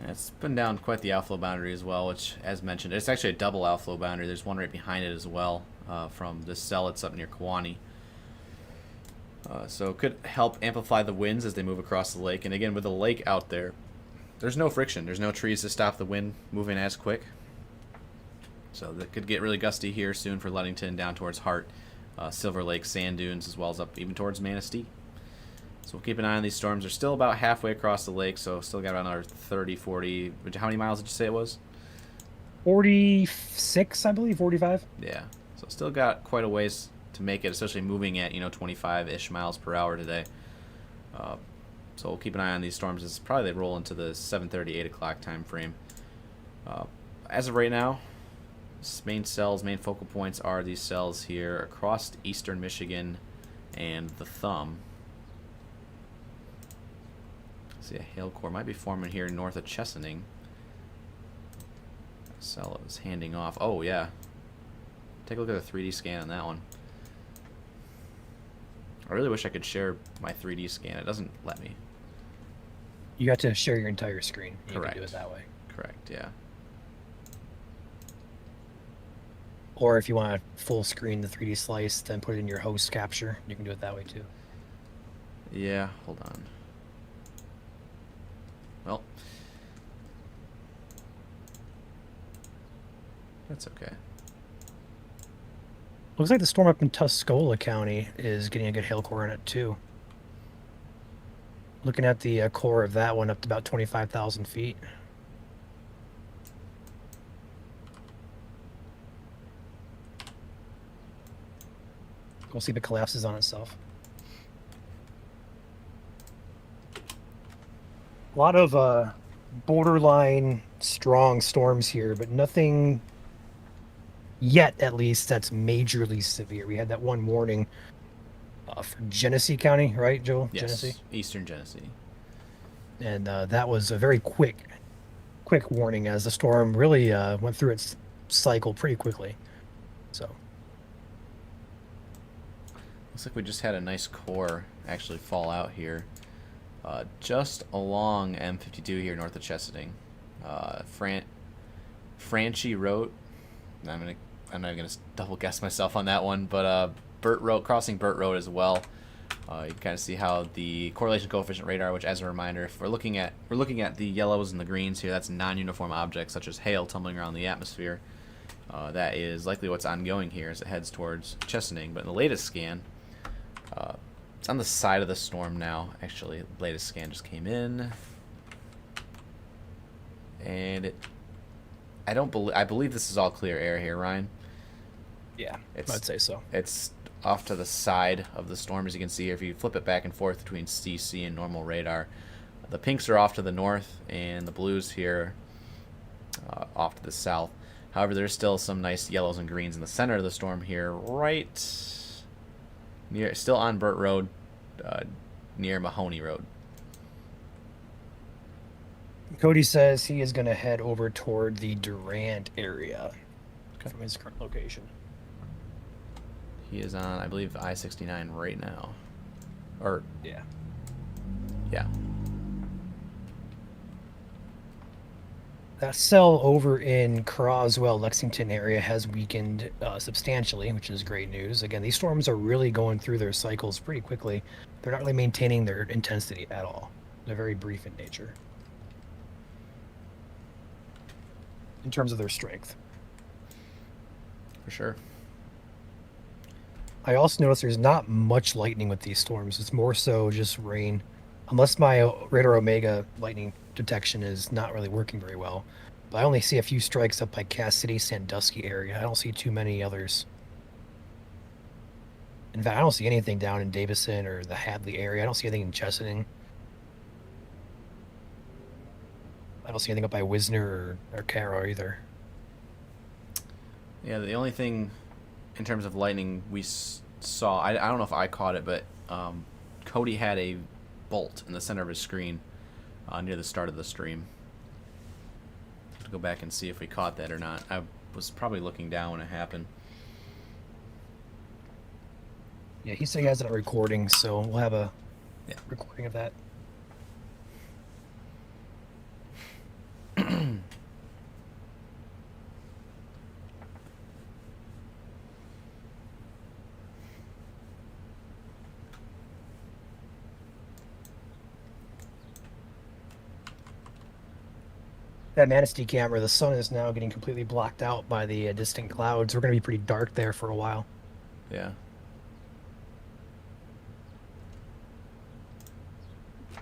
Speaker 1: It's been down quite the outflow boundary as well, which, as mentioned, it's actually a double outflow boundary. There's one right behind it as well from this cell. It's up near Kewanee. So it could help amplify the winds as they move across the lake. And again, with the lake out there, there's no friction. There's no trees to stop the wind moving as quick. So that could get really gusty here soon for Ludington down towards Hart, Silver Lake, Sand Dunes, as well as up even towards Manistee. So we'll keep an eye on these storms. They're still about halfway across the lake, so still got about another 30, 40. How many miles did you say it was?
Speaker 2: 46, I believe, 45.
Speaker 1: Yeah. So still got quite a ways to make it, especially moving at 25-ish miles per hour today. So we'll keep an eye on these storms. It's probably they roll into the 7:30, 8 o'clock time frame. As of right now, main focal points are these cells here across eastern Michigan and the Thumb. See, a hail core might be forming here north of Chesaning. Cell it was handing off. Oh, yeah. Take a look at the 3D scan on that one. I really wish I could share my 3D scan. It doesn't let me.
Speaker 2: You got to share your entire screen. You
Speaker 1: Correct.
Speaker 2: can do it that way.
Speaker 1: Correct, yeah.
Speaker 2: Or if you want to full screen the 3D slice, then put it in your host capture. You can do it that way too.
Speaker 1: Yeah, hold on. Well, that's okay.
Speaker 2: Looks like the storm up in Tuscola County is getting a good hail core in it too. Looking at the core of that one up to about 25,000 feet. We'll see if it collapses on itself. A lot of borderline strong storms here, but nothing yet, at least, that's majorly severe. We had that one warning for Genesee County, right, Joel?
Speaker 1: Yes,
Speaker 2: Genesee?
Speaker 1: eastern Genesee.
Speaker 2: And that was a very quick warning as the storm really went through its cycle pretty quickly. So
Speaker 1: looks like we just had a nice core actually fall out here. Just along M52 here north of Chesaning. Franchi Road. I'm not gonna double guess myself on that one, but Burt Road, crossing Burt Road as well. You can kind of see how the correlation coefficient radar, which, as a reminder, if we're looking at the yellows and the greens here, that's non-uniform objects such as hail tumbling around the atmosphere. That is likely what's ongoing here as it heads towards Chesaning. But in the latest scan, it's on the side of the storm now. Actually, the latest scan just came in, and I believe this is all clear air here, Ryan.
Speaker 2: yeah, I'd say so.
Speaker 1: It's off to the side of the storm, as you can see here. If you flip it back and forth between CC and normal radar, the pinks are off to the north, and the blues here off to the south. However, there's still some nice yellows and greens in the center of the storm here, right near, still on Burt Road, near Mahoney Road.
Speaker 2: Cody says he is going to head over toward the Durant area from his current location.
Speaker 1: He is on, I believe, I-69 right now. Or,
Speaker 2: Yeah.
Speaker 1: yeah.
Speaker 2: That cell over in Croswell, Lexington area has weakened substantially, which is great news. Again, these storms are really going through their cycles pretty quickly. They're not really maintaining their intensity at all. They're very brief in nature in terms of their strength.
Speaker 1: For sure.
Speaker 2: I also noticed there's not much lightning with these storms. It's more so just rain. Unless my Radar Omega lightning detection is not really working very well. But I only see a few strikes up by Cass City, Sandusky area. I don't see too many others. In fact, I don't see anything down in Davison or the Hadley area. I don't see anything in Chesaning. I don't see anything up by Wisner or Carroll either.
Speaker 1: Yeah, the only thing in terms of lightning we saw, I don't know if I caught it, but Cody had a bolt in the center of his screen near the start of the stream. To go back and see if we caught that or not. I was probably looking down when it happened.
Speaker 2: Yeah, he said he has it on recording, so we'll have a recording of that. That Manistee camera, the sun is now getting completely blocked out by the distant clouds. We're going to be pretty dark there for a while.
Speaker 1: Yeah.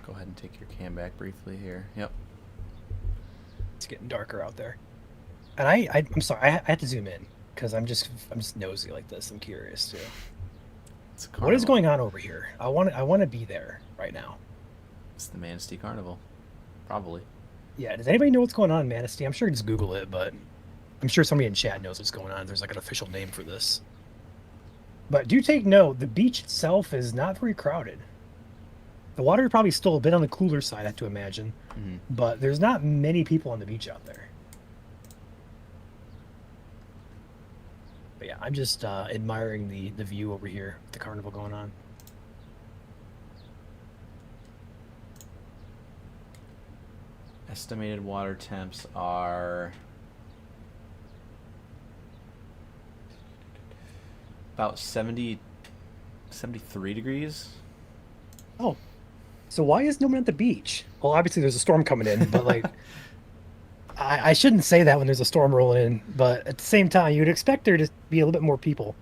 Speaker 1: Go ahead and take your cam back briefly here. Yep.
Speaker 2: It's getting darker out there. And I'm sorry, I had to zoom in because I'm just nosy like this. I'm curious too. What is going on over here? I want to be there right now.
Speaker 1: It's the Manistee Carnival, probably.
Speaker 2: Yeah. Does anybody know what's going on in Manistee? I'm sure just Google it, but I'm sure somebody in chat knows what's going on. There's like an official name for this. But do take note, the beach itself is not very crowded. The water is probably still a bit on the cooler side, I have to imagine.
Speaker 1: Mm-hmm.
Speaker 2: But there's not many people on the beach out there. But yeah, I'm just admiring the view over here, with the carnival going on.
Speaker 1: Estimated water temps are about 73 degrees.
Speaker 2: Oh, so why is no one at the beach? Well, obviously there's a storm coming in, but like, I shouldn't say that when there's a storm rolling in, but at the same time, you'd expect there to be a little bit more people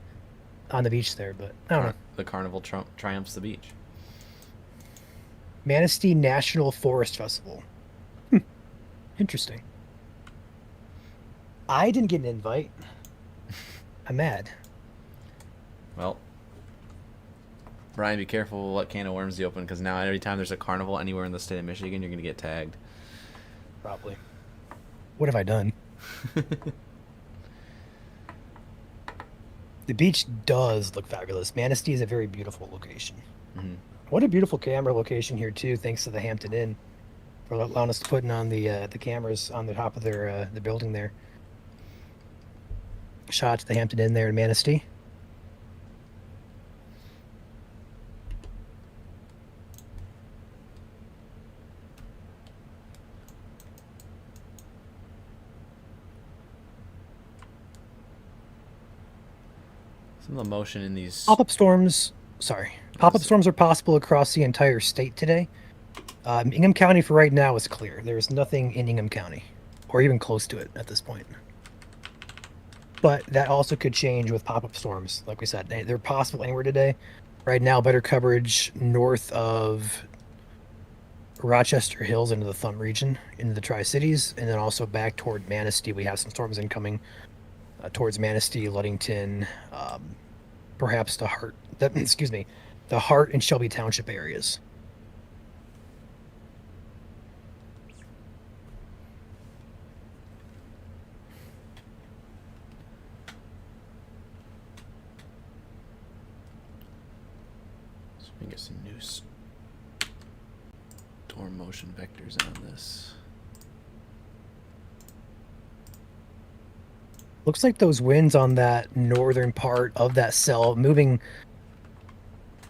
Speaker 2: on the beach there, but I don't know.
Speaker 1: The carnival triumphs the beach.
Speaker 2: Manistee National Forest Festival. Interesting. I didn't get an invite. I'm mad.
Speaker 1: Well, Brian, be careful what can of worms you open, because now every time there's a carnival anywhere in the state of Michigan, you're going to get tagged.
Speaker 2: Probably. What have I done? The beach does look fabulous. Manistee is a very beautiful location.
Speaker 1: Mm-hmm.
Speaker 2: What a beautiful camera location here too, thanks to the Hampton Inn for allowing us to put on the cameras on the top of their the building there. Shout out to the Hampton Inn there in Manistee.
Speaker 1: Some of the motion in these
Speaker 2: Pop-up storms. Sorry, pop-up storms are possible across the entire state today. Ingham County for right now is clear. There's nothing in Ingham County, or even close to it at this point. But that also could change with pop-up storms. Like we said, they're possible anywhere today. Right now, better coverage north of Rochester Hills into the Thumb region, into the Tri-Cities, and then also back toward Manistee. We have some storms incoming towards Manistee, Ludington, perhaps the Hart. The Hart and Shelby Township areas.
Speaker 1: So we can get some new storm motion vectors on this.
Speaker 2: Looks like those winds on that northern part of that cell moving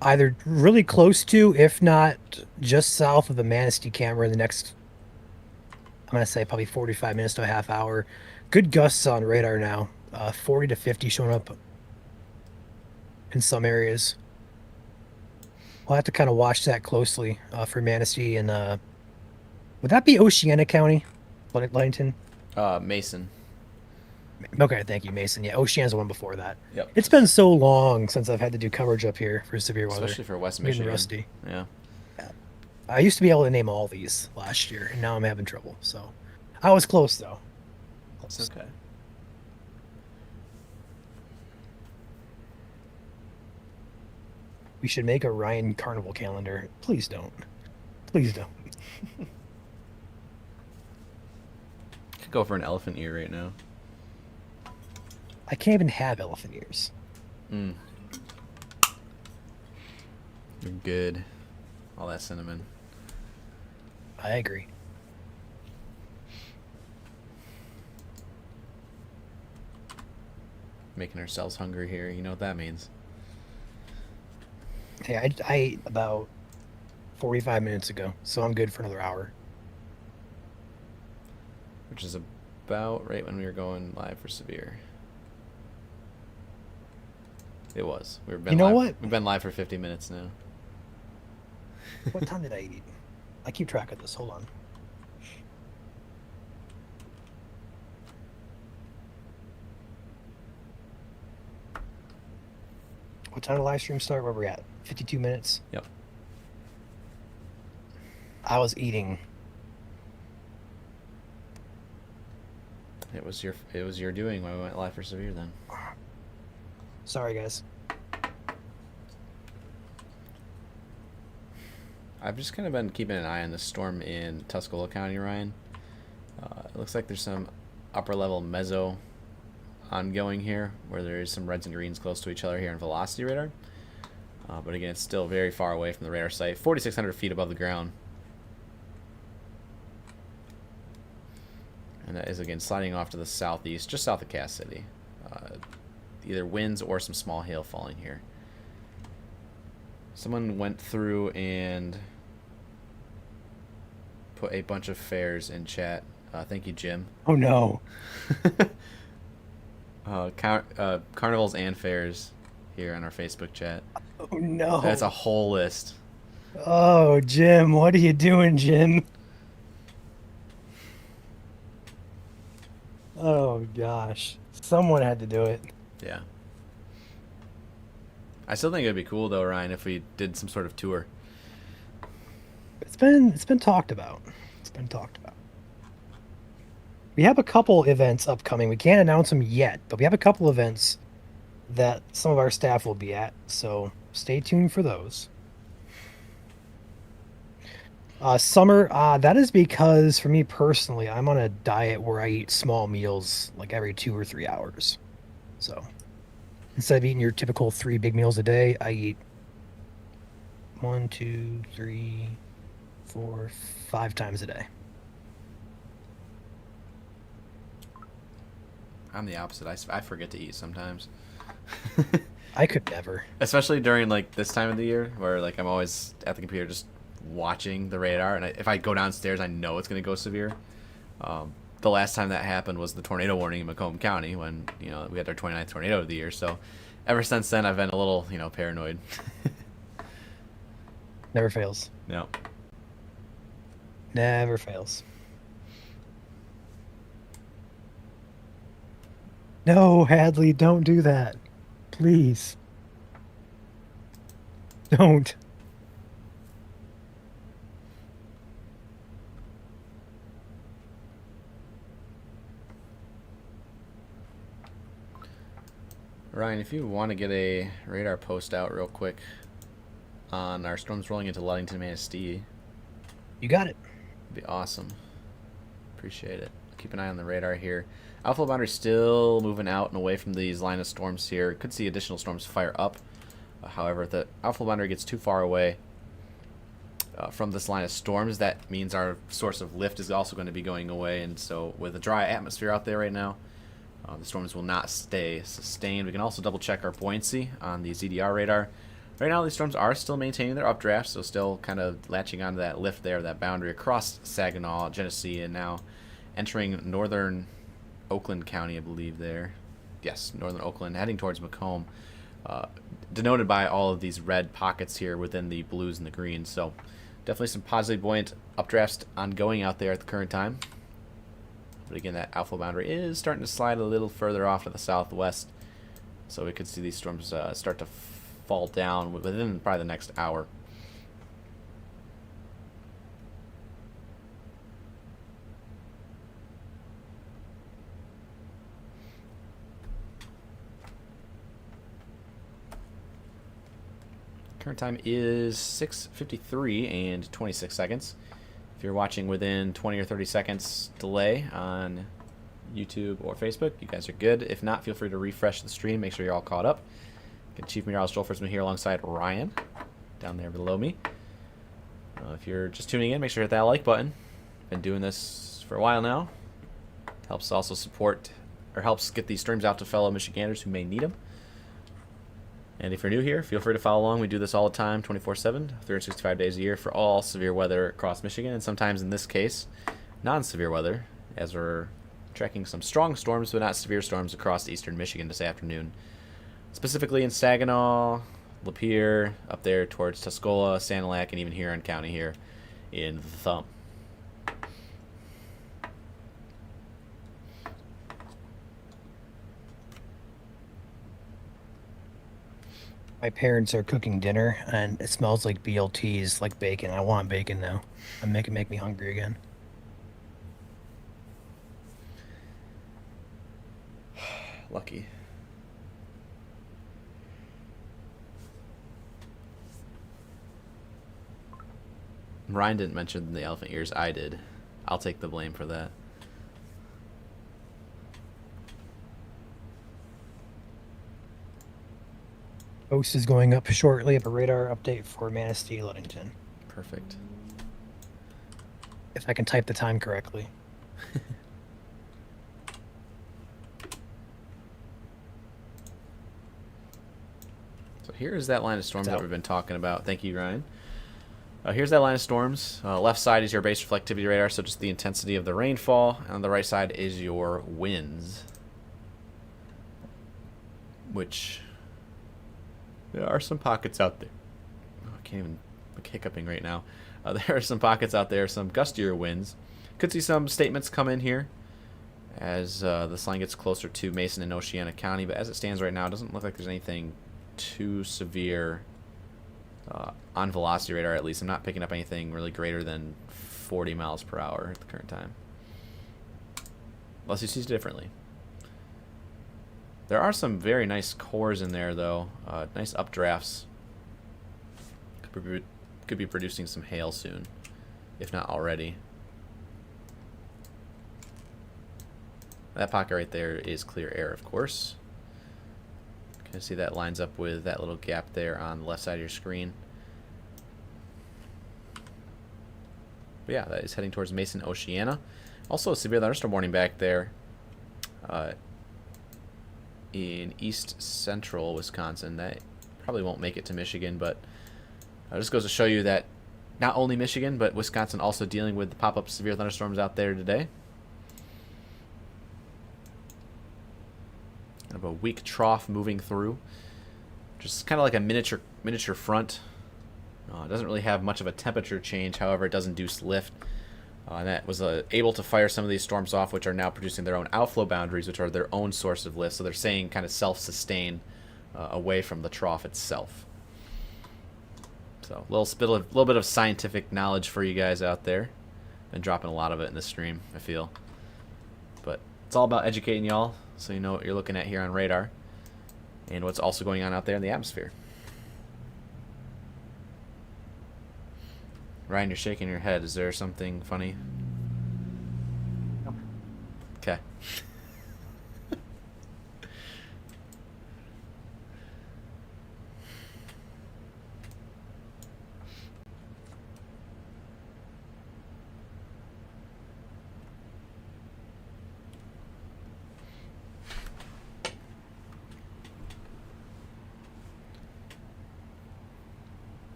Speaker 2: either really close to, if not just south of the Manistee camera in the next, I'm going to say probably 45 minutes to a half hour. Good gusts on radar now. 40 to 50 showing up in some areas. We'll have to kind of watch that closely for Manistee. And would that be Oceana County, Ludington?
Speaker 1: Mason.
Speaker 2: Okay, thank you, Mason. Yeah, Oceana's the one before that.
Speaker 1: Yep.
Speaker 2: It's been so long since I've had to do coverage up here for severe weather.
Speaker 1: Especially for West
Speaker 2: I'm getting
Speaker 1: Michigan.
Speaker 2: rusty.
Speaker 1: Yeah.
Speaker 2: I used to be able to name all these last year, and now I'm having trouble. So, I was close though.
Speaker 1: It's okay.
Speaker 2: We should make a Ryan Carnival calendar. Please don't. Please don't.
Speaker 1: Could go for an elephant ear right now.
Speaker 2: I can't even have elephant ears.
Speaker 1: Mm. You're good. All that cinnamon.
Speaker 2: I agree.
Speaker 1: Making ourselves hungry here. You know what that means.
Speaker 2: Hey, I ate about 45 minutes ago, so I'm good for another hour.
Speaker 1: Which is about right when we were going live for Severe. It was. We've been
Speaker 2: You know
Speaker 1: live.
Speaker 2: what?
Speaker 1: We've been live for 50 minutes now.
Speaker 2: What time did I eat? I keep track of this. Hold on. What time did the live stream start? Where we're at? 52 minutes.
Speaker 1: Yep.
Speaker 2: I was eating.
Speaker 1: It was your doing when we went live for Severe then.
Speaker 2: Sorry, guys.
Speaker 1: I've just kind of been keeping an eye on the storm in Tuscola County, Ryan. It looks like there's some upper level meso ongoing here, where there is some reds and greens close to each other here in velocity radar. But again, it's still very far away from the radar site, 4,600 feet above the ground. And that is, again, sliding off to the southeast, just south of Cass City. Either winds or some small hail falling here. Someone went through and put a bunch of fares in chat. Thank you, Jim.
Speaker 2: Oh no.
Speaker 1: Carnivals and fairs here on our Facebook chat.
Speaker 2: Oh no.
Speaker 1: That's a whole list.
Speaker 2: Oh, Jim, what are you doing, Jim? Oh gosh. Someone had to do it.
Speaker 1: Yeah. I still think it'd be cool though, Ryan, if we did some sort of tour.
Speaker 2: It's been talked about. It's been talked about. We have a couple events upcoming. We can't announce them yet, but we have a couple events that some of our staff will be at, so stay tuned for those. Summer, that is because for me personally, I'm on a diet where I eat small meals like every 2 or 3 hours. So instead of eating your typical 3 big meals a day, I eat 1, 2, 3, 4, 5 times a day.
Speaker 1: I'm the opposite. I forget to eat sometimes.
Speaker 2: I could never.
Speaker 1: Especially during like this time of the year where like I'm always at the computer just watching the radar, and if I go downstairs I know it's going to go severe. The last time that happened was the tornado warning in Macomb County when we had our 29th tornado of the year. So ever since then I've been a little paranoid.
Speaker 2: Never fails.
Speaker 1: No.
Speaker 2: Never fails. No, Hadley, don't do that. Please. Don't.
Speaker 1: Ryan, if you want to get a radar post out real quick on our storms rolling into Ludington, Manistee,
Speaker 2: You got it.
Speaker 1: it'd be awesome. Appreciate it. Keep an eye on the radar here. Alpha boundary still moving out and away from these line of storms here. Could see additional storms fire up. However, if the alpha boundary gets too far away from this line of storms, that means our source of lift is also going to be going away. And so with a dry atmosphere out there right now, the storms will not stay sustained. We can also double check our buoyancy on the ZDR radar. Right now, these storms are still maintaining their updraft, so still kind of latching onto that lift there, that boundary across Saginaw, Genesee, and now entering northern Oakland County, I believe there. Yes, northern Oakland, heading towards Macomb, denoted by all of these red pockets here within the blues and the greens. So definitely some positively buoyant updrafts ongoing out there at the current time. But again, that alpha boundary is starting to slide a little further off to the southwest, so we could see these storms start to fall down within probably the next hour. Current time is 6:53 and 26 seconds. If you're watching within 20 or 30 seconds delay on YouTube, or Facebook, you guys are good. If not, feel free to refresh the stream. Make sure you're all caught up. Get Chief Meteorologist Joel Fritsma here alongside Ryan down there below me. If you're just tuning in, make sure to hit that like button. Been doing this for a while now. Helps also support, or helps get these streams out to fellow Michiganders who may need them. And if you're new here, feel free to follow along. We do this all the time, 24/7, 365 days a year for all severe weather across Michigan, and sometimes in this case, non-severe weather, as we're tracking some strong storms, but not severe storms across eastern Michigan this afternoon. Specifically in Saginaw, Lapeer, up there towards Tuscola, Sanilac, and even Huron County here in the Thumb.
Speaker 2: My parents are cooking dinner, and it smells like BLTs, like bacon. I want bacon now. Make me hungry again.
Speaker 1: Lucky. Ryan didn't mention the elephant ears. I did. I'll take the blame for that.
Speaker 2: Post is going up shortly. A radar update for Manistee, Ludington.
Speaker 1: Perfect.
Speaker 2: If I can type the time correctly.
Speaker 1: So here is that line of storms that we've been talking about. Thank you, Ryan. Here's that line of storms. Left side is your base reflectivity radar, so just the intensity of the rainfall. And on the right side is your winds. Which, there are some pockets out there. Oh, I can't even, I'm hiccuping right now. There are some pockets out there, some gustier winds. Could see some statements come in here as this line gets closer to Mason and Oceana County. But as it stands right now, it doesn't look like there's anything too severe on velocity radar, at least. I'm not picking up anything really greater than 40 miles per hour at the current time. Unless you see it differently. There are some very nice cores in there, though. Nice updrafts. Could be producing some hail soon, if not already. That pocket right there is clear air, of course. You can see that lines up with that little gap there on the left side of your screen. But yeah, that is heading towards Mason, Oceana. Also a severe thunderstorm warning back there in east central Wisconsin. That probably won't make it to Michigan, but it just goes to show you that not only Michigan, but Wisconsin also dealing with the pop-up severe thunderstorms out there today. Kind of a weak trough moving through. Just kind of like a miniature front. It doesn't really have much of a temperature change, however, it does induce lift. And that was able to fire some of these storms off, which are now producing their own outflow boundaries, which are their own source of lift. So they're saying kind of self-sustain away from the trough itself. So a little bit of scientific knowledge for you guys out there. Been dropping a lot of it in this stream, I feel. But it's all about educating y'all, so you know what you're looking at here on radar, and what's also going on out there in the atmosphere. Ryan, you're shaking your head. Is there something funny?
Speaker 2: Nope.
Speaker 1: Okay.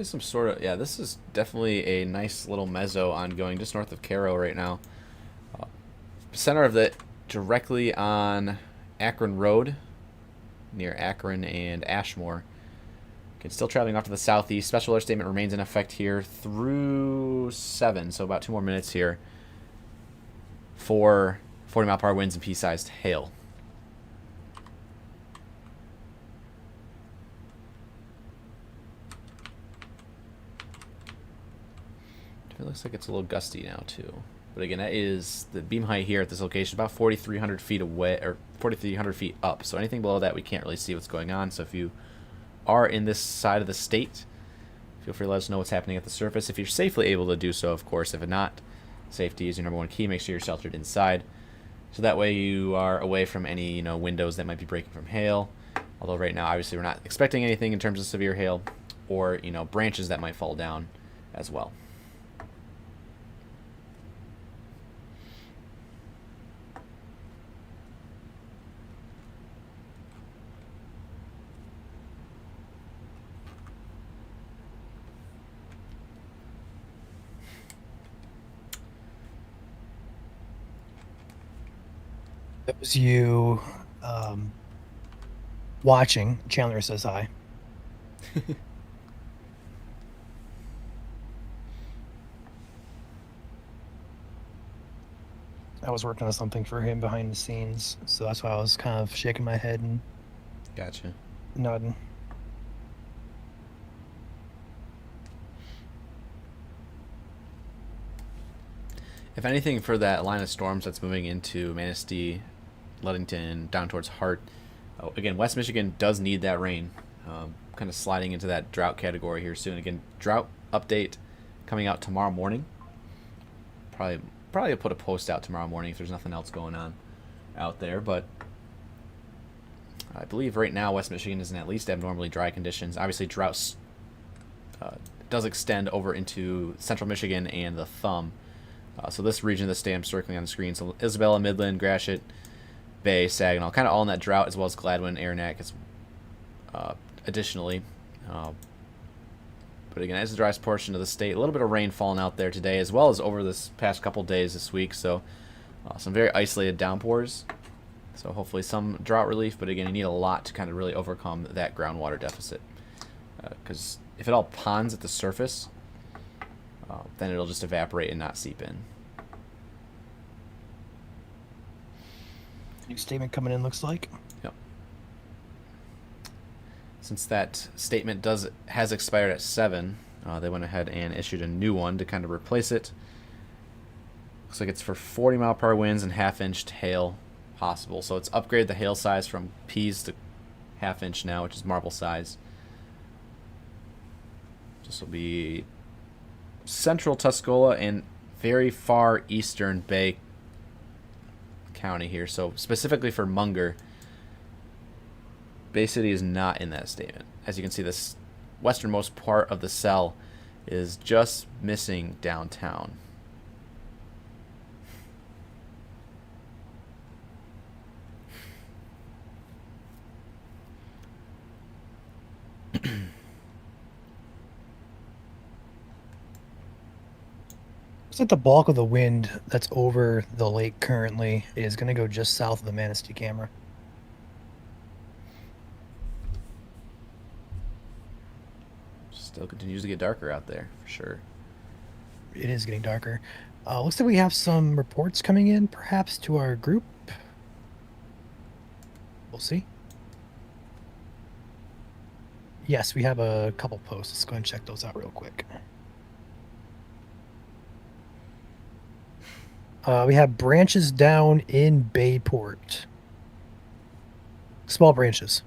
Speaker 1: Some sort of, yeah, this is definitely a nice little mezzo ongoing just north of Cairo right now. Center of it directly on Akron Road, near Akron and Ashmore. Okay, still traveling off to the southeast. Special alert statement remains in effect here through 7, so about 2 more minutes here for 40-mile-per-hour winds and pea-sized hail. It looks like it's a little gusty now too. But again, that is the beam height here at this location, about 4,300 feet away, or 4,300 feet up. So anything below that, we can't really see what's going on. So if you are in this side of the state, Feel free to let us know what's happening at the surface if you're safely able to do so, of course. If not, safety is your number one key. Make sure you're sheltered inside. So that way you are away from any, windows that might be breaking from hail. Although right now, obviously, we're not expecting anything in terms of severe hail or, branches that might fall down as well.
Speaker 2: Those you watching, Chandler says hi. I was working on something for him behind the scenes, so that's why I was kind of shaking my head and
Speaker 1: Gotcha.
Speaker 2: nodding.
Speaker 1: If anything, for that line of storms that's moving into Manistee, Ludington, down towards Hart, again, West Michigan does need that rain. Kind of sliding into that drought category here soon. Again, drought update coming out tomorrow morning. Probably I'll put a post out tomorrow morning if there's nothing else going on out there. But I believe right now West Michigan is in at least abnormally dry conditions. Obviously, drought does extend over into central Michigan and the Thumb. So this region of the state I'm circling on the screen. So Isabella, Midland, Gratiot, Bay, Saginaw, kind of all in that drought, as well as Gladwin, Aranac, additionally. But again, it's the driest portion of the state. A little bit of rain falling out there today, as well as over this past couple days this week. So some very isolated downpours. So hopefully some drought relief. But again, you need a lot to kind of really overcome that groundwater deficit. Because if it all ponds at the surface, then it'll just evaporate and not seep in.
Speaker 2: New statement coming in, looks like.
Speaker 1: Yep. Since that statement has expired at 7, they went ahead and issued a new one to kind of replace it. Looks like it's for 40 mile per hour winds and half-inch hail possible. So it's upgraded the hail size from P's to half-inch now, which is marble size. This will be central Tuscola and very far eastern Bay County here. So specifically for Munger, Bay City is not in that statement. As you can see, this westernmost part of the cell is just missing downtown.
Speaker 2: Looks like the bulk of the wind that's over the lake currently is going to go just south of the Manistee camera.
Speaker 1: Still continues to get darker out there, for sure.
Speaker 2: It is getting darker. Looks like we have some reports coming in, perhaps, to our group. We'll see. Yes, we have a couple posts. Let's go ahead and check those out real quick. We have branches down in Bayport. Small branches.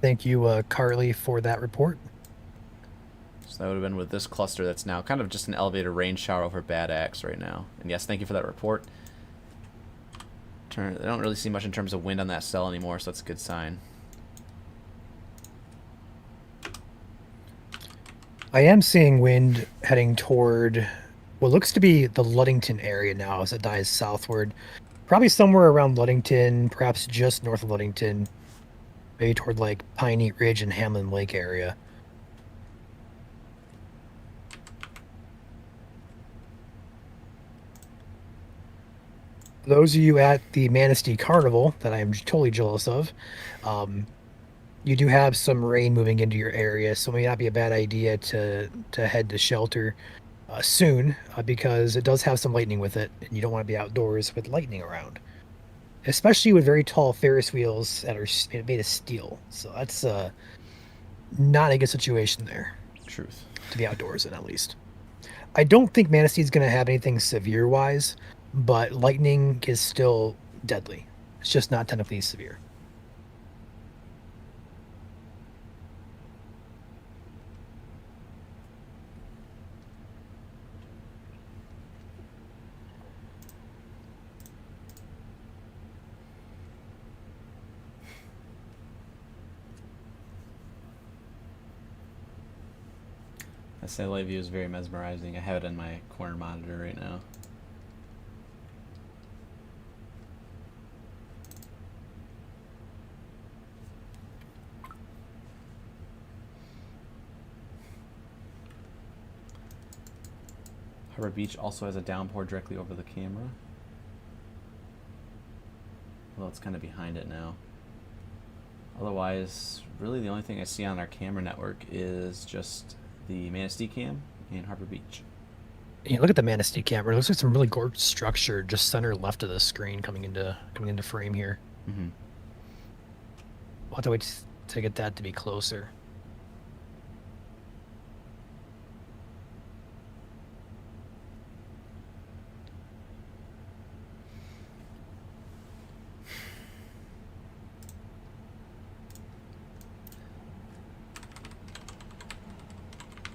Speaker 2: Thank you, Carly, for that report.
Speaker 1: So that would have been with this cluster that's now kind of just an elevated rain shower over Bad Axe right now. And yes, thank you for that report. I don't really see much in terms of wind on that cell anymore, so that's a good sign.
Speaker 2: I am seeing wind heading toward what looks to be the Ludington area now as it dies southward. Probably somewhere around Ludington, perhaps just north of Ludington, maybe toward like Piney Ridge and Hamlin Lake area. Those of you at the Manistee Carnival that I am totally jealous of, you do have some rain moving into your area, so it may not be a bad idea to head to shelter soon, because it does have some lightning with it, and you don't want to be outdoors with lightning around, especially with very tall Ferris wheels that are made of steel. So that's not a good situation there.
Speaker 1: Truth.
Speaker 2: To be outdoors in, at least. I don't think Manistee is going to have anything severe-wise, but lightning is still deadly. It's just not technically severe.
Speaker 1: That satellite view is very mesmerizing. I have it on my corner monitor right now. Harbor Beach also has a downpour directly over the camera. Well, it's kind of behind it now. Otherwise, really the only thing I see on our camera network is just the Manistee cam and Harbor Beach.
Speaker 2: You look at the Manistee camera. It looks like some really gorgeous structure just center left of the screen coming into frame here.
Speaker 1: Mm-hmm.
Speaker 2: We'll have to wait to get that to be closer.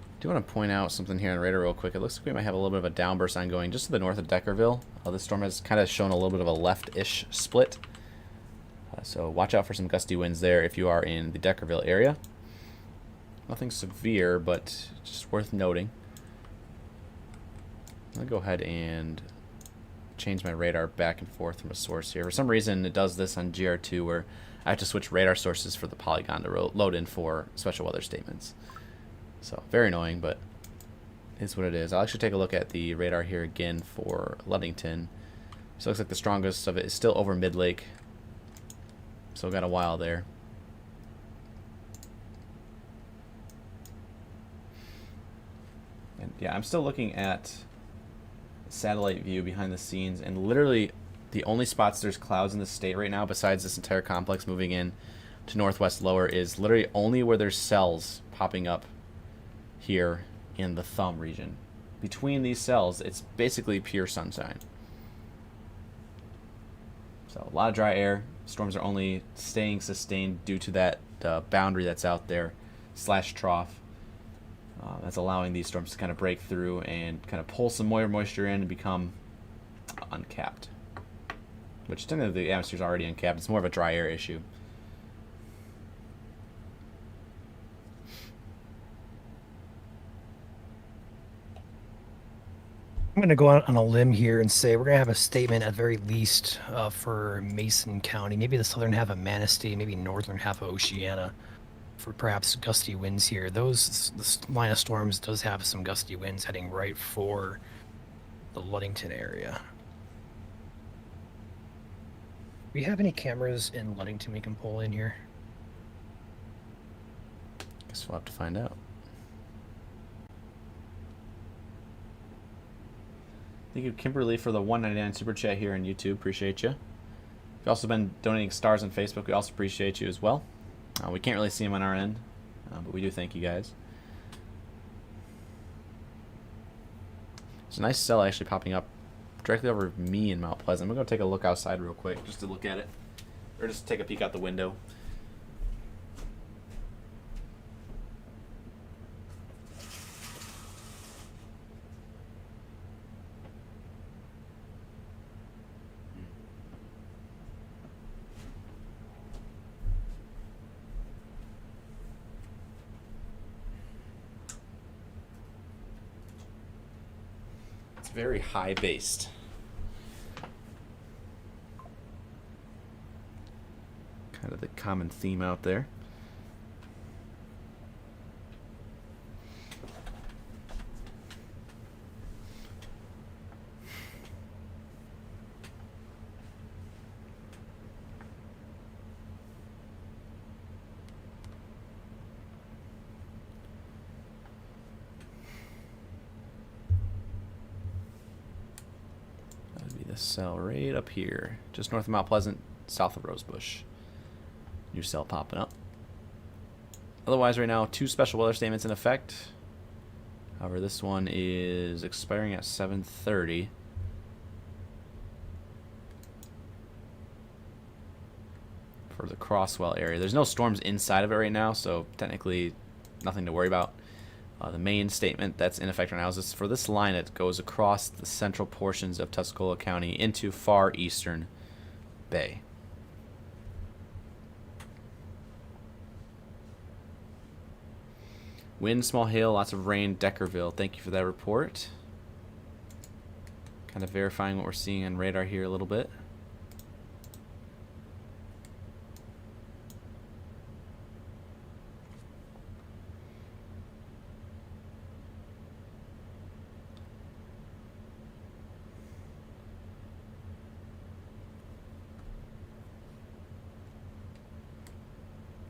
Speaker 1: I do want to point out something here on radar real quick. It looks like we might have a little bit of a downburst ongoing just to the north of Deckerville. This storm has kind of shown a little bit of a left-ish split. So watch out for some gusty winds there if you are in the Deckerville area. Nothing severe, but just worth noting. I'm going to go ahead and change my radar back and forth from a source here. For some reason, it does this on GR2 where I have to switch radar sources for the polygon to load in for special weather statements. So, very annoying, but it's what it is. I'll actually take a look at the radar here again for Ludington. So it looks like the strongest of it is still over Mid-Lake. So got a while there. And yeah, I'm still looking at satellite view behind the scenes, and literally the only spots there's clouds in the state right now, besides this entire complex moving in to northwest lower, is literally only where there's cells popping up here in the thumb region. Between these cells, it's basically pure sunshine. So a lot of dry air. Storms are only staying sustained due to that boundary that's out there, slash trough. That's allowing these storms to kind of break through and kind of pull some more moisture in and become uncapped. Which technically the atmosphere is already uncapped. It's more of a dry air issue.
Speaker 2: I'm going to go out on a limb here and say we're going to have a statement at very least for Mason County, maybe the southern half of Manistee, maybe northern half of Oceana, for perhaps gusty winds here. This line of storms does have some gusty winds heading right for the Ludington area. Do we have any cameras in Ludington we can pull in here?
Speaker 1: Guess we'll have to find out. Thank you, Kimberly, for the $1.99 super chat here on YouTube. Appreciate you. You've also been donating stars on Facebook. We also appreciate you as well. We can't really see them on our end, but we do thank you guys. There's a nice cell actually popping up directly over me in Mount Pleasant. I'm going to go take a look outside real quick just to look at it, or just take a peek out the window. Very high based. Kind of the common theme out there. Cell right up here, just north of Mount Pleasant, south of Rosebush. New cell popping up. Otherwise, right now, 2 special weather statements in effect. However, this one is expiring at 7:30. For the Crosswell area. There's no storms inside of it right now, so technically nothing to worry about. The main statement that's in effect right now is this, for this line, it goes across the central portions of Tuscola County into far eastern Bay. Wind, small hail, lots of rain, Deckerville. Thank you for that report. Kind of verifying what we're seeing on radar here a little bit.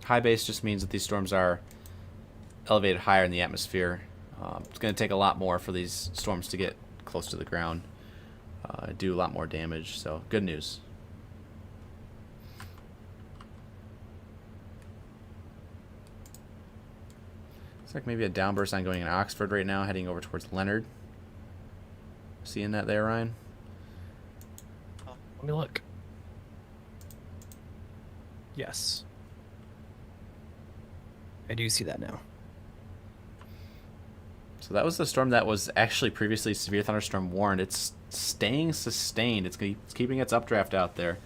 Speaker 1: High base just means that these storms are elevated higher in the atmosphere. It's going to take a lot more for these storms to get close to the ground, do a lot more damage. So good news. Looks like maybe a downburst line going in Oxford right now, heading over towards Leonard. Seeing that there, Ryan?
Speaker 2: Let me look. Yes. I do see that now.
Speaker 1: So that was the storm that was actually previously severe thunderstorm warned. It's staying sustained. It's keeping its updraft out there.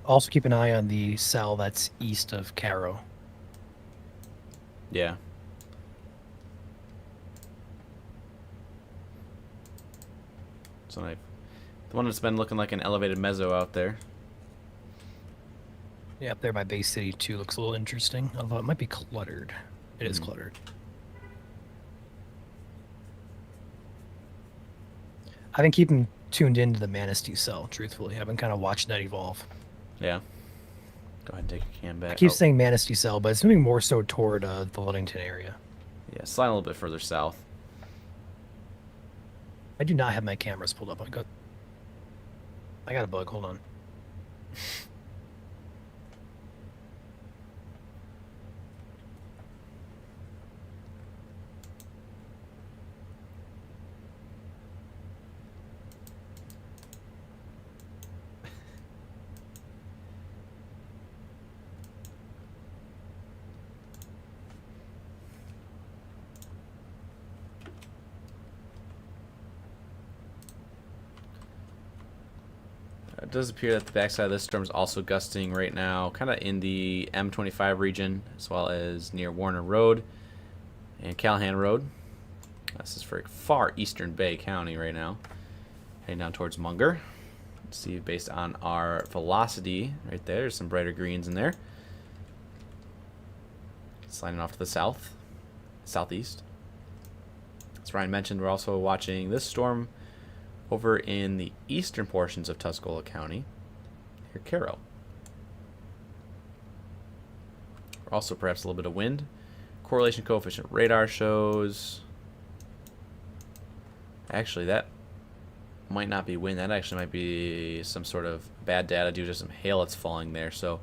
Speaker 2: Also keep an eye on the cell that's east of Cairo.
Speaker 1: Yeah. So the one that's been looking like an elevated mezzo out there.
Speaker 2: Yeah, up there by Bay City too looks a little interesting, although it might be cluttered. It is cluttered. I've been keeping tuned into the Manistee cell, truthfully. I've been kind of watching that evolve.
Speaker 1: Yeah. Go ahead and take a can back.
Speaker 2: I keep saying Manistee cell, but it's moving more so toward the Ludington area.
Speaker 1: Yeah, slide a little bit further south.
Speaker 2: I do not have my cameras pulled up. I got a bug. Hold on.
Speaker 1: It does appear that the backside of this storm is also gusting right now, kind of in the M25 region, as well as near Warner Road and Callahan Road. This is for far eastern Bay County right now. Heading down towards Munger. Let's see, based on our velocity right there, there's some brighter greens in there. Sliding off to the south, southeast. As Ryan mentioned, we're also watching this storm over in the eastern portions of Tuscola County, near Cairo. Also perhaps a little bit of wind. Correlation coefficient radar shows... Actually, that might not be wind. That actually might be some sort of bad data due to some hail that's falling there. So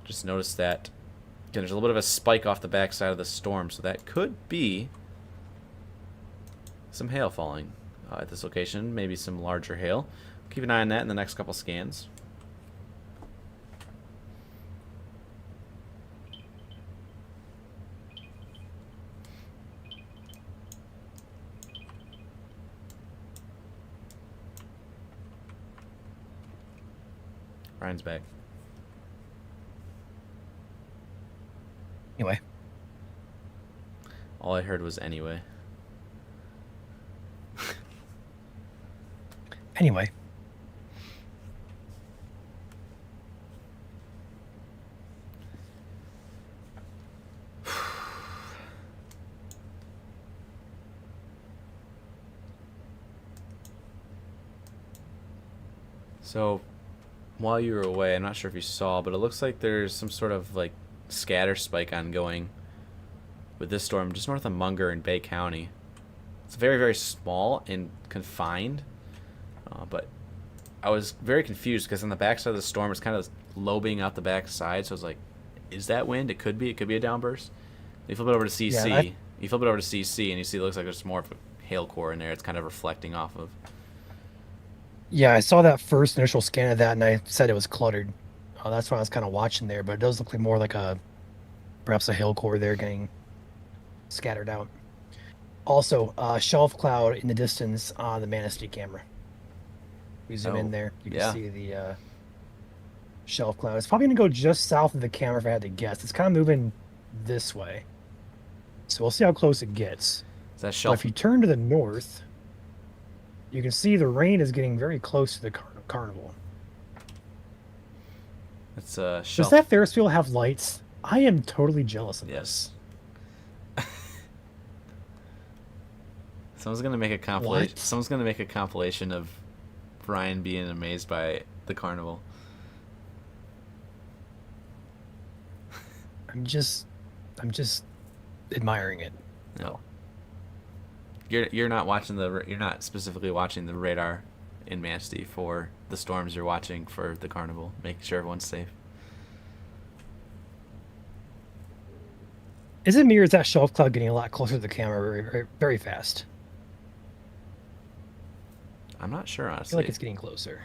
Speaker 1: just notice that again, there's a little bit of a spike off the backside of the storm. So that could be some hail falling at this location. Maybe some larger hail. Keep an eye on that in the next couple scans. Ryan's back.
Speaker 2: Anyway.
Speaker 1: All I heard was anyway.
Speaker 2: Anyway.
Speaker 1: So, while you were away, I'm not sure if you saw, but it looks like there's some sort of like scatter spike ongoing with this storm just north of Munger in Bay County. It's very, very small and confined, but I was very confused because on the backside of the storm, it's kind of lobing out the backside. So I was like, is that wind? It could be. It could be a downburst. You flip it over to CC.
Speaker 2: Yeah,
Speaker 1: you flip it over to CC, and you see it looks like there's more of a hail core in there. It's kind of reflecting off of.
Speaker 2: Yeah, I saw that first initial scan of that, and I said it was cluttered. That's why I was kind of watching there, but it does look like more like perhaps a hail core there getting scattered out. Also, shelf cloud in the distance on the Manistee camera. We zoom in there, you can see the shelf cloud. It's probably going to go just south of the camera if I had to guess. It's kind of moving this way. So we'll see how close it gets.
Speaker 1: Is that
Speaker 2: But
Speaker 1: shelf?
Speaker 2: if you turn to the north, you can see the rain is getting very close to the carnival.
Speaker 1: It's
Speaker 2: Does
Speaker 1: shelf.
Speaker 2: that Ferris wheel have lights? I am totally jealous of
Speaker 1: Yes.
Speaker 2: this.
Speaker 1: Someone's gonna make a compilation.
Speaker 2: What?
Speaker 1: Someone's gonna make a compilation of Ryan being amazed by the carnival.
Speaker 2: I'm just admiring it.
Speaker 1: No. You're not watching you're not specifically watching the radar in Manistee for the storms. You're watching for the carnival, making sure everyone's safe.
Speaker 2: Is it me or is that shelf cloud getting a lot closer to the camera very, very, very fast?
Speaker 1: I'm not sure,
Speaker 2: I feel
Speaker 1: honestly.
Speaker 2: like it's getting closer.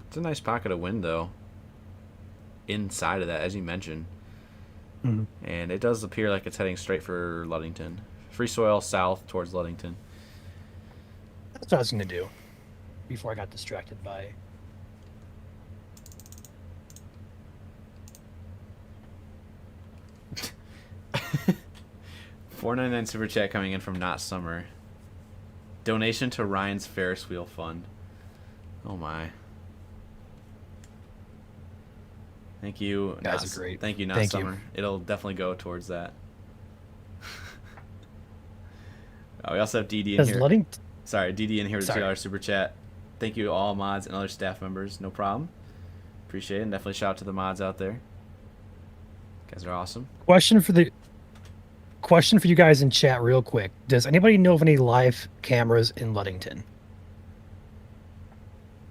Speaker 1: It's a nice pocket of wind, though. Inside of that, as you mentioned.
Speaker 2: Mm-hmm.
Speaker 1: And it does appear like it's heading straight for Ludington. Free soil south towards Ludington.
Speaker 2: That's what I was going to do before I got distracted by.
Speaker 1: $4.99 super chat coming in from Not Summer. Donation to Ryan's Ferris Wheel Fund. Oh my. Thank you.
Speaker 2: Guys are great.
Speaker 1: Thank you, Not
Speaker 2: Thank
Speaker 1: Summer.
Speaker 2: you.
Speaker 1: It'll definitely go towards that. Oh, we also have DD in
Speaker 2: Does
Speaker 1: here.
Speaker 2: Ludington?
Speaker 1: Sorry, DD in here with
Speaker 2: Sorry.
Speaker 1: $2 super chat. Thank you to all mods and other staff members. No problem. Appreciate it. And definitely shout out to the mods out there. You guys are awesome.
Speaker 2: Question for you guys in chat, real quick. Does anybody know of any live cameras in Ludington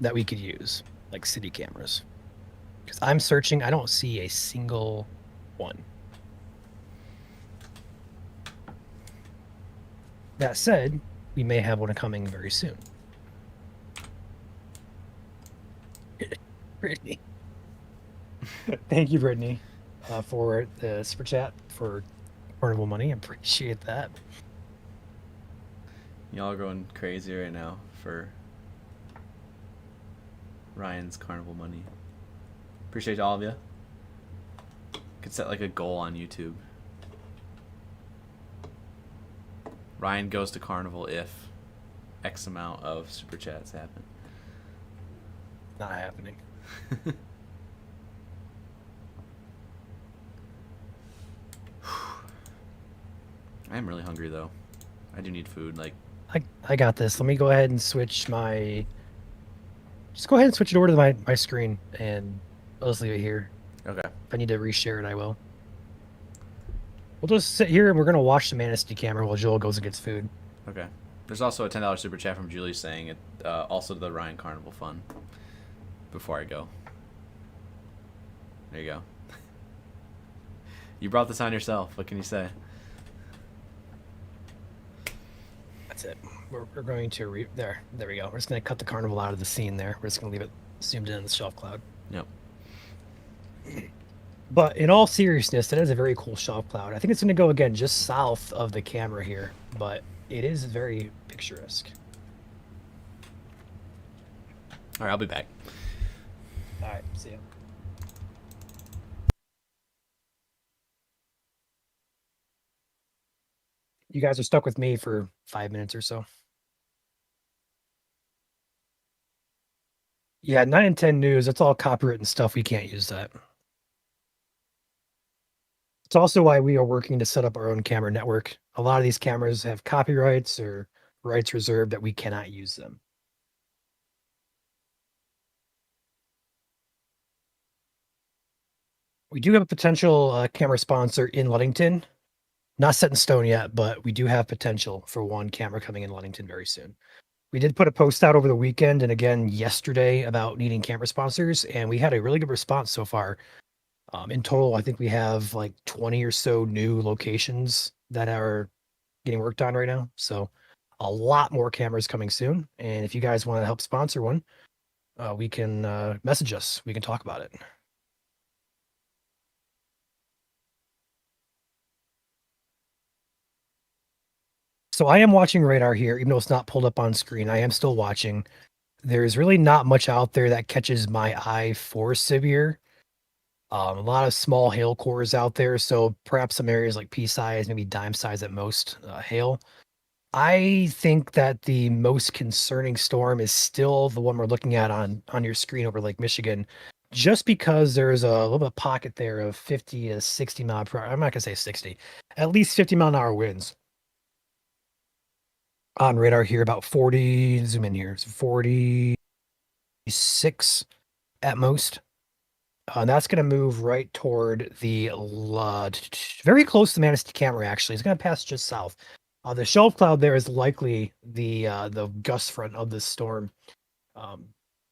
Speaker 2: that we could use, like city cameras? Because I'm searching, I don't see a single one. That said, we may have one coming very soon. Brittany. Thank you, Brittany, for the super chat for carnival money. Appreciate that.
Speaker 1: Y'all are going crazy right now for Ryan's carnival money. Appreciate all of you. Could set like a goal on YouTube. Ryan goes to carnival if X amount of super chats happen.
Speaker 2: Not happening.
Speaker 1: I am really hungry though. I do need food. Like,
Speaker 2: I got this. Let me go ahead and switch my. Just go ahead and switch it over to my screen, and I'll just leave it here.
Speaker 1: okay.
Speaker 2: If I need to reshare it, I will. We'll just sit here and we're gonna watch the Manistee camera while Joel goes and gets food.
Speaker 1: Okay. There's also a $10 super chat from Julie saying it. Also to the Ryan Carnival Fund. Before I go. There you go. You brought this on yourself. What can you say?
Speaker 2: That's it. We're going to there we go. We're just gonna cut the carnival out of the scene there. We're just gonna leave it zoomed in on the shelf cloud.
Speaker 1: Yep.
Speaker 2: But in all seriousness, that is a very cool shelf cloud. I think it's gonna go again just south of the camera here, but it is very picturesque.
Speaker 1: All right, I'll be back.
Speaker 2: All right, see ya. You guys are stuck with me for 5 minutes or so. Yeah, 9 and 10 news. That's all copyrighted stuff. We can't use that. It's also why we are working to set up our own camera network. A lot of these cameras have copyrights or rights reserved that we cannot use them. We do have a potential camera sponsor in Ludington. Not set in stone yet, but we do have potential for one camera coming in Ludington very soon. We did put a post out over the weekend and again yesterday about needing camera sponsors, and we had a really good response so far. In total, I think we have like 20 or so new locations that are getting worked on right now. So a lot more cameras coming soon. And if you guys want to help sponsor one, we can message us. We can talk about it. So I am watching radar here, even though it's not pulled up on screen. I am still watching. There's really not much out there that catches my eye for severe. A lot of small hail cores out there, so perhaps some areas like pea size, maybe dime size at most, hail. I think that the most concerning storm is still the one we're looking at on your screen over Lake Michigan, just because there's a little bit of pocket there of 50 to 60 mile per hour. I'm not gonna say 60, at least 50-mile-an-hour winds on radar here. About 40. Zoom in here. It's 46 at most. That's going to move right toward the very close to Manistee camera. Actually, it's going to pass just south. The shelf cloud there is likely the gust front of the storm.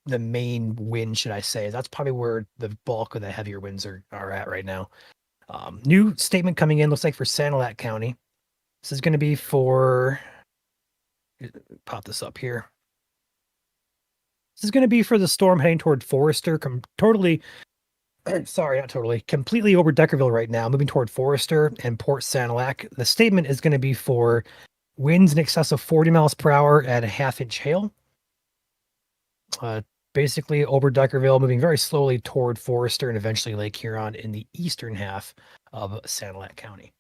Speaker 2: The main wind, should I say? That's probably where the bulk of the heavier winds are at right now. New statement coming in looks like for Sanilac County. This is going to be for. Pop this up here. This is going to be for the storm heading toward Forester. Sorry, not totally. Completely over Deckerville right now, moving toward Forester and Port Sanilac. The statement is going to be for winds in excess of 40 miles per hour at a half-inch hail. Basically over Deckerville, moving very slowly toward Forester and eventually Lake Huron in the eastern half of Sanilac County.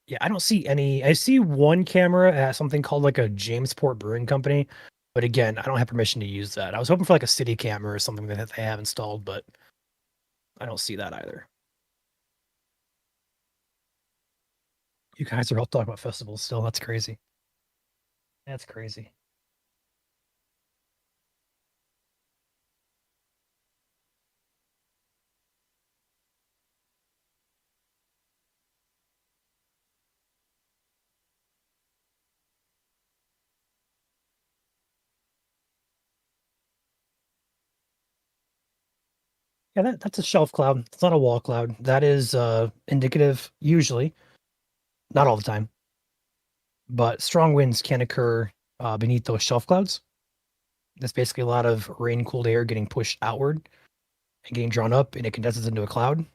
Speaker 2: Yeah, I don't see any. I see one camera at something called like a Jamesport Brewing Company. But again, I don't have permission to use that. I was hoping for like a city camera or something that they have installed, but I don't see that either. You guys are all talking about festivals still. That's crazy. That's crazy. Yeah, that's a shelf cloud. It's not a wall cloud. That is indicative usually, not all the time, but strong winds can occur beneath those shelf clouds. That's basically a lot of rain cooled air getting pushed outward and getting drawn up, and it condenses into a cloud,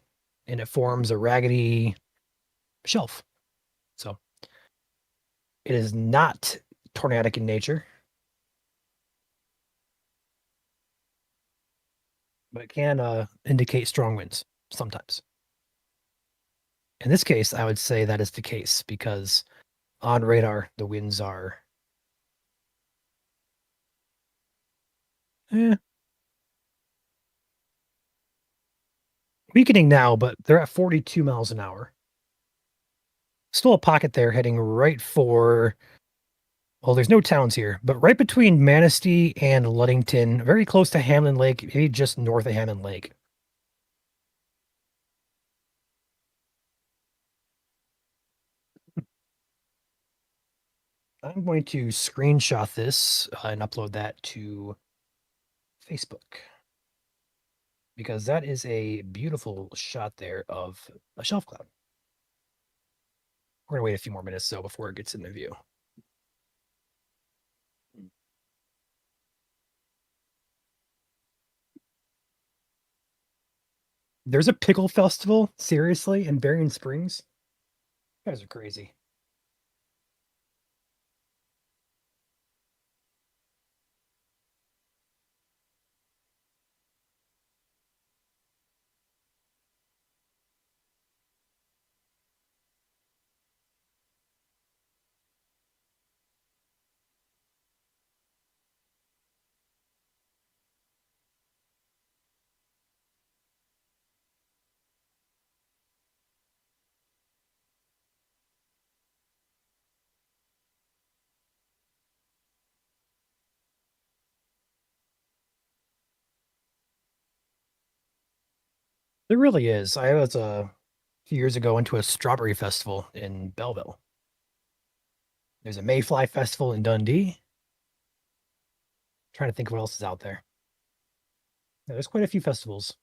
Speaker 2: and it forms a raggedy shelf. So it is not tornadic in nature, but it can indicate strong winds sometimes. In this case, I would say that is the case because on radar, the winds are eh, weakening now, but they're at 42 miles an hour. Still a pocket there heading right for, well, there's no towns here, but right between Manistee and Ludington, very close to Hamlin Lake, maybe just north of Hamlin Lake. I'm going to screenshot this and upload that to Facebook because that is a beautiful shot there of a shelf cloud. We're going to wait a few more minutes though before it gets into view. There's a pickle festival, seriously, in Berrien Springs? You guys are crazy. There really is. I was a few years ago went to a strawberry festival in Belleville. There's a Mayfly festival in Dundee. Trying to think what else is out there. Yeah, there's quite a few festivals.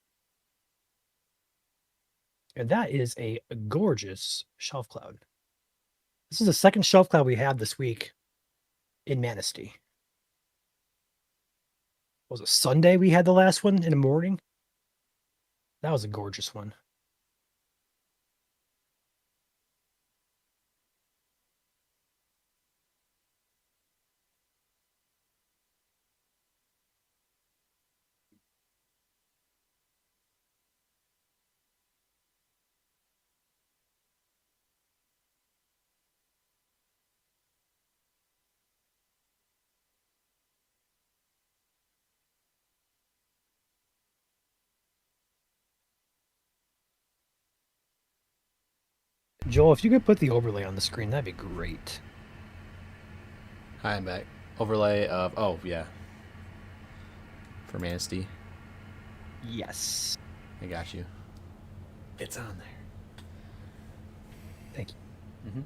Speaker 2: And that is a gorgeous shelf cloud. This is the second shelf cloud we have this week in Manistee. Was it Sunday we had the last one in the morning? That was a gorgeous one. Joel, if you could put the overlay on the screen, that'd be great.
Speaker 1: Hi, I'm back. Overlay of, oh, yeah. For Manistee.
Speaker 2: Yes.
Speaker 1: I got you. It's on there.
Speaker 2: Thank you.
Speaker 1: Mm-hmm.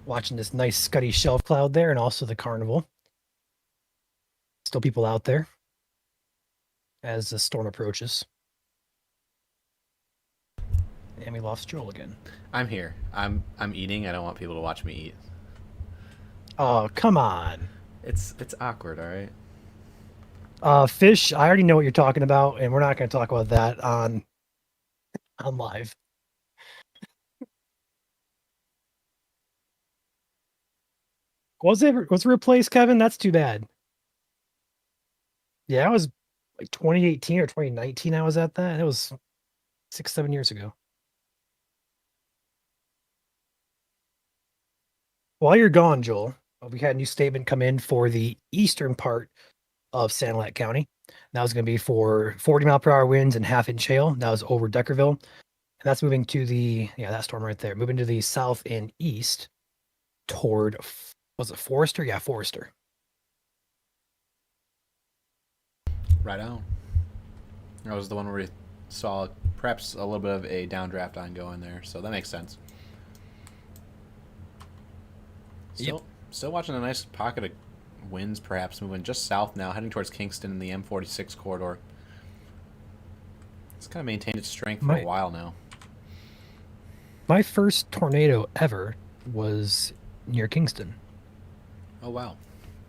Speaker 2: Watching this nice scuddy shelf cloud there, and also the carnival. Still people out there as the storm approaches. And we lost Joel again.
Speaker 1: I'm here. I'm eating. I don't want people to watch me eat.
Speaker 2: Oh, come on.
Speaker 1: It's awkward, all right?
Speaker 2: Fish, I already know what you're talking about, and we're not going to talk about that on live. Was it replaced, Kevin? That's too bad. Yeah, it was like 2018 or 2019 I was at that. It was 6-7 years ago. While you're gone, Joel, we had a new statement come in for the eastern part of Sanilac County. That was going to be for 40-mile-per-hour winds and half-inch hail. That was over Deckerville. And that's moving to that storm right there, moving to the south and east toward, was it Forrester? Yeah, Forrester.
Speaker 1: Right on. That was the one where we saw perhaps a little bit of a downdraft ongoing there, so that makes sense. Still watching a nice pocket of winds perhaps moving just south now, heading towards Kingston in the M46 corridor. It's kind of maintained its strength for a while now.
Speaker 2: My first tornado ever was near Kingston.
Speaker 1: Oh, wow.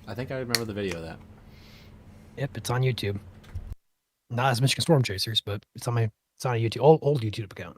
Speaker 1: I think I remember the video of that.
Speaker 2: Yep, it's on YouTube. Not as Michigan Storm Chasers, but it's on a YouTube, old YouTube account.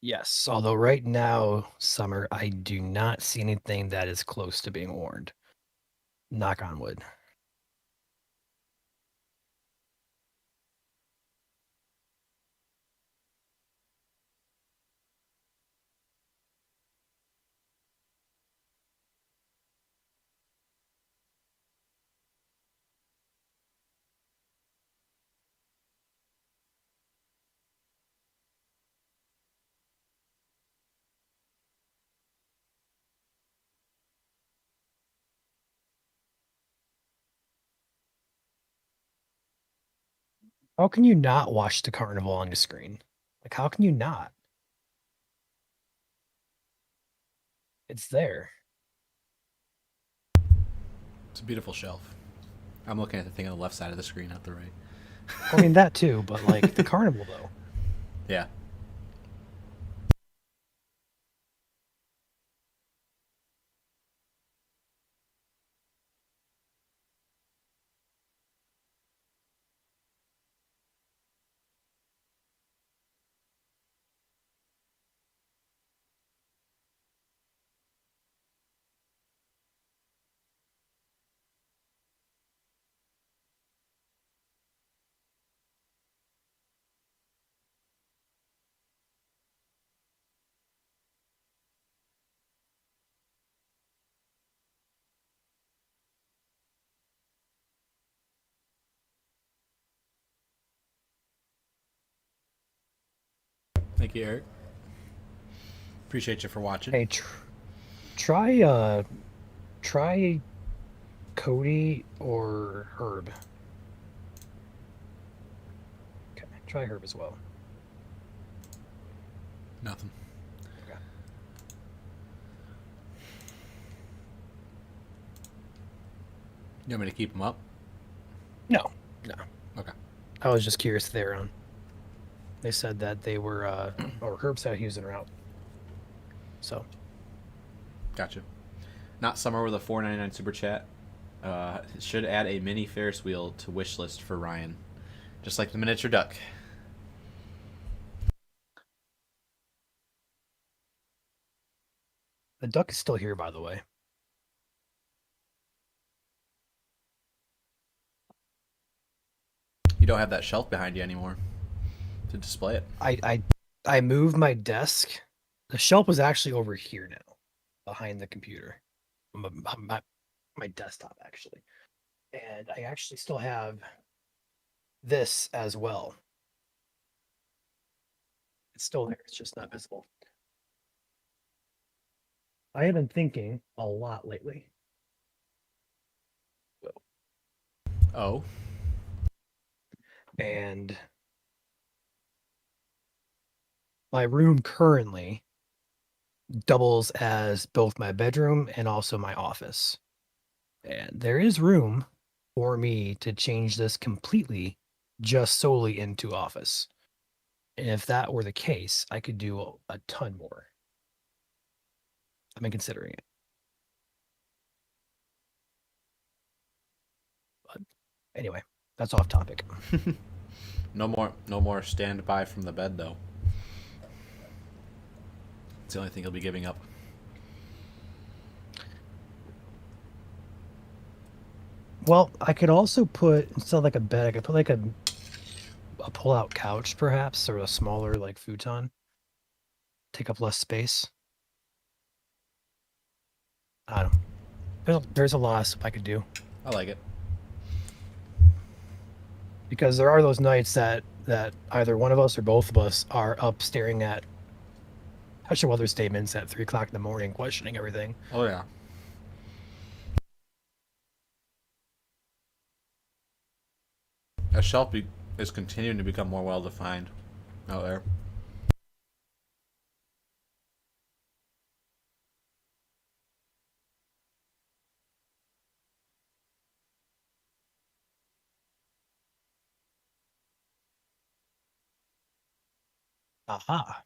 Speaker 2: Yes, although right now, Summer, I do not see anything that is close to being warned. Knock on wood. How can you not watch the carnival on your screen? Like, how can you not? It's there.
Speaker 1: It's a beautiful shelf. I'm looking at the thing on the left side of the screen, not the right.
Speaker 2: I mean, that too, but like the carnival, though.
Speaker 1: Yeah. Thank you, Eric. Appreciate you for watching.
Speaker 2: Hey, try Cody or Herb. Okay, try Herb as well.
Speaker 1: Nothing.
Speaker 2: Okay.
Speaker 1: You want me to keep them up?
Speaker 2: No.
Speaker 1: Okay.
Speaker 2: I was just curious if they were on. They said that they were, or Herb said he was en route. So.
Speaker 1: Gotcha. Not Summer with a $4.99 super chat. Should add a mini Ferris wheel to wish list for Ryan, just like the miniature duck.
Speaker 2: The duck is still here, by the way.
Speaker 1: You don't have that shelf behind you anymore to display it.
Speaker 2: I moved my desk. The shelf was actually over here now, behind the computer, my desktop actually, and I actually still have this as well. It's still there. It's just not visible. I have been thinking a lot lately.
Speaker 1: Oh,
Speaker 2: And my room currently doubles as both my bedroom and also my office. And there is room for me to change this completely just solely into office. And if that were the case, I could do a ton more. I've been considering it. But anyway, that's off topic.
Speaker 1: no more standby from the bed though. It's the only thing he'll be giving up.
Speaker 2: Well, I could also put, instead of like a bed, I could put like a pull-out couch, perhaps, or a smaller like futon. Take up less space. I don't know. There's a lot of stuff I could do.
Speaker 1: I like it.
Speaker 2: Because there are those nights that either one of us or both of us are up staring at special weather statements at 3 o'clock in the morning, questioning everything.
Speaker 1: Oh yeah. A shelf is continuing to become more well defined out there.
Speaker 2: Aha.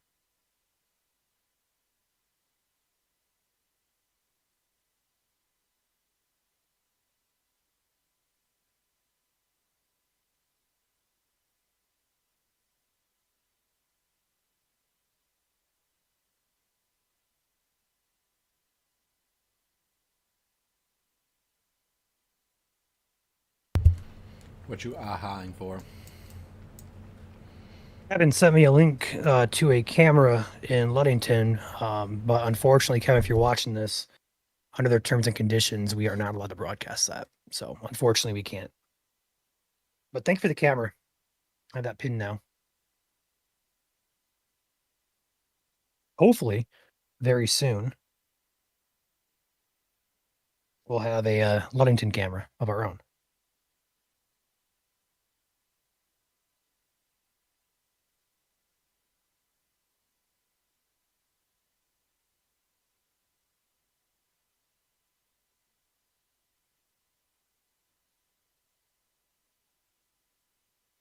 Speaker 1: What you ahaing for?
Speaker 2: Kevin sent me a link to a camera in Ludington, but unfortunately, Kevin, if you're watching this, under their terms and conditions, we are not allowed to broadcast that. So unfortunately, we can't. But thank you for the camera. I have that pin now. Hopefully, very soon, we'll have a Ludington camera of our own.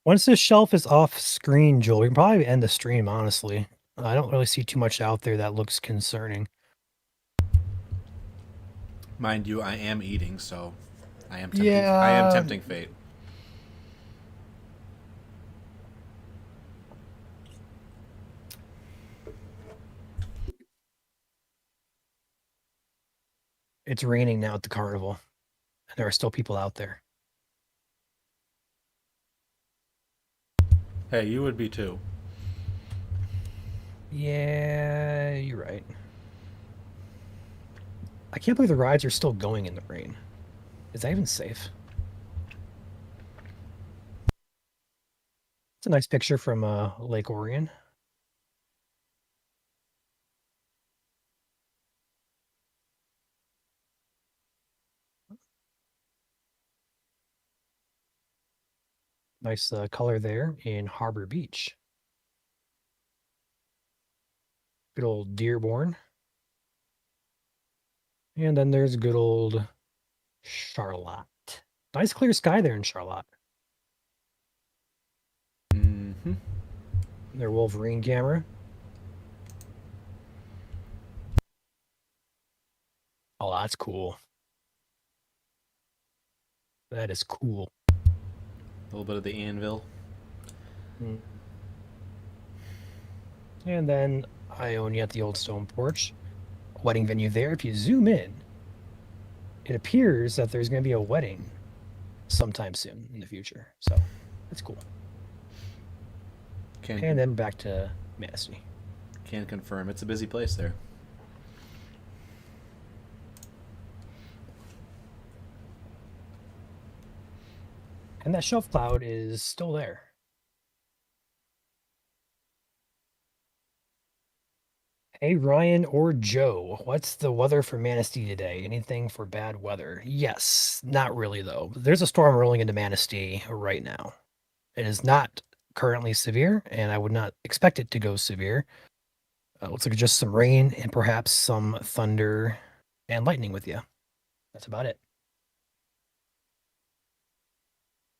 Speaker 2: Once this shelf is off screen, Joel, we can probably end the stream, honestly. I don't really see too much out there that looks concerning.
Speaker 1: Mind you, I am eating, so I am
Speaker 2: Yeah.
Speaker 1: tempting fate.
Speaker 2: It's raining now at the carnival, and there are still people out there.
Speaker 1: Hey, you would be too.
Speaker 2: Yeah, you're right. I can't believe the rides are still going in the rain. Is that even safe? It's a nice picture from Lake Orion. Nice color there in Harbor Beach. Good old Dearborn. And then there's good old Charlotte. Nice clear sky there in Charlotte.
Speaker 1: Mm-hmm.
Speaker 2: Their Wolverine camera. Oh, that's cool. That is cool.
Speaker 1: A little bit of the anvil.
Speaker 2: Mm. And then Ionia at the old stone porch. Wedding venue there. If you zoom in, it appears that there's going to be a wedding sometime soon in the future. So that's cool. And then back to Manistee.
Speaker 1: Can confirm. It's a busy place there.
Speaker 2: And that shelf cloud is still there. Hey, Ryan or Joe, what's the weather for Manistee today? Anything for bad weather? Yes, not really, though. There's a storm rolling into Manistee right now. It is not currently severe, and I would not expect it to go severe. Looks like just some rain and perhaps some thunder and lightning with you. That's about it.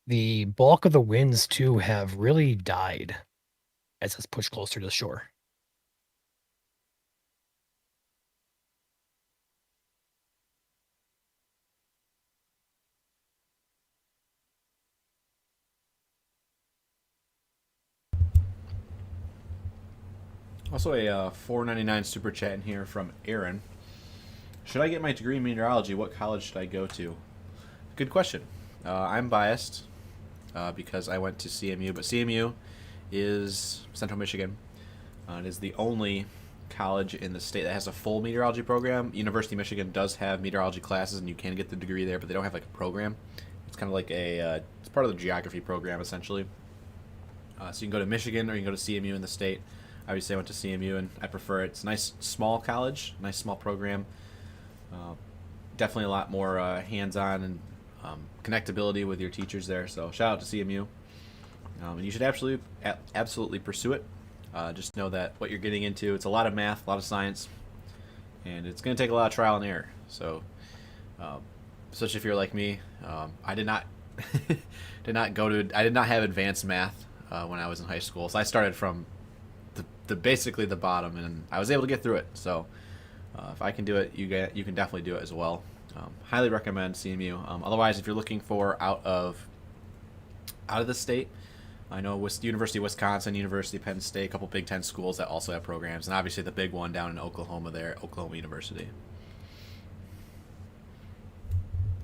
Speaker 2: The bulk of the winds, too, have really died as it's pushed closer to the shore.
Speaker 1: Also, a $4.99 super chat in here from Aaron. Should I get my degree in meteorology? What college should I go to? Good question. I'm biased because I went to CMU, but CMU is Central Michigan. It is the only college in the state that has a full meteorology program. University of Michigan does have meteorology classes, and you can get the degree there, but they don't have like a program. It's kind of like it's part of the geography program essentially. So you can go to Michigan or you can go to CMU in the state. Obviously, I went to CMU and I prefer it. It's a nice small college, nice small program. Definitely a lot more hands-on and connectability with your teachers there. So shout out to CMU. And you should absolutely pursue it. Just know that what you're getting into, it's a lot of math, a lot of science, and it's going to take a lot of trial and error. So, especially if you're like me, I did not I did not have advanced math when I was in high school. So I started from the basically the bottom, and I was able to get through it. So if I can do it, you can definitely do it as well. Highly recommend CMU. Otherwise, if you're looking for out of the state, I know University of Wisconsin, University of Penn State, a couple Big Ten schools that also have programs, and obviously the big one down in Oklahoma there, Oklahoma University.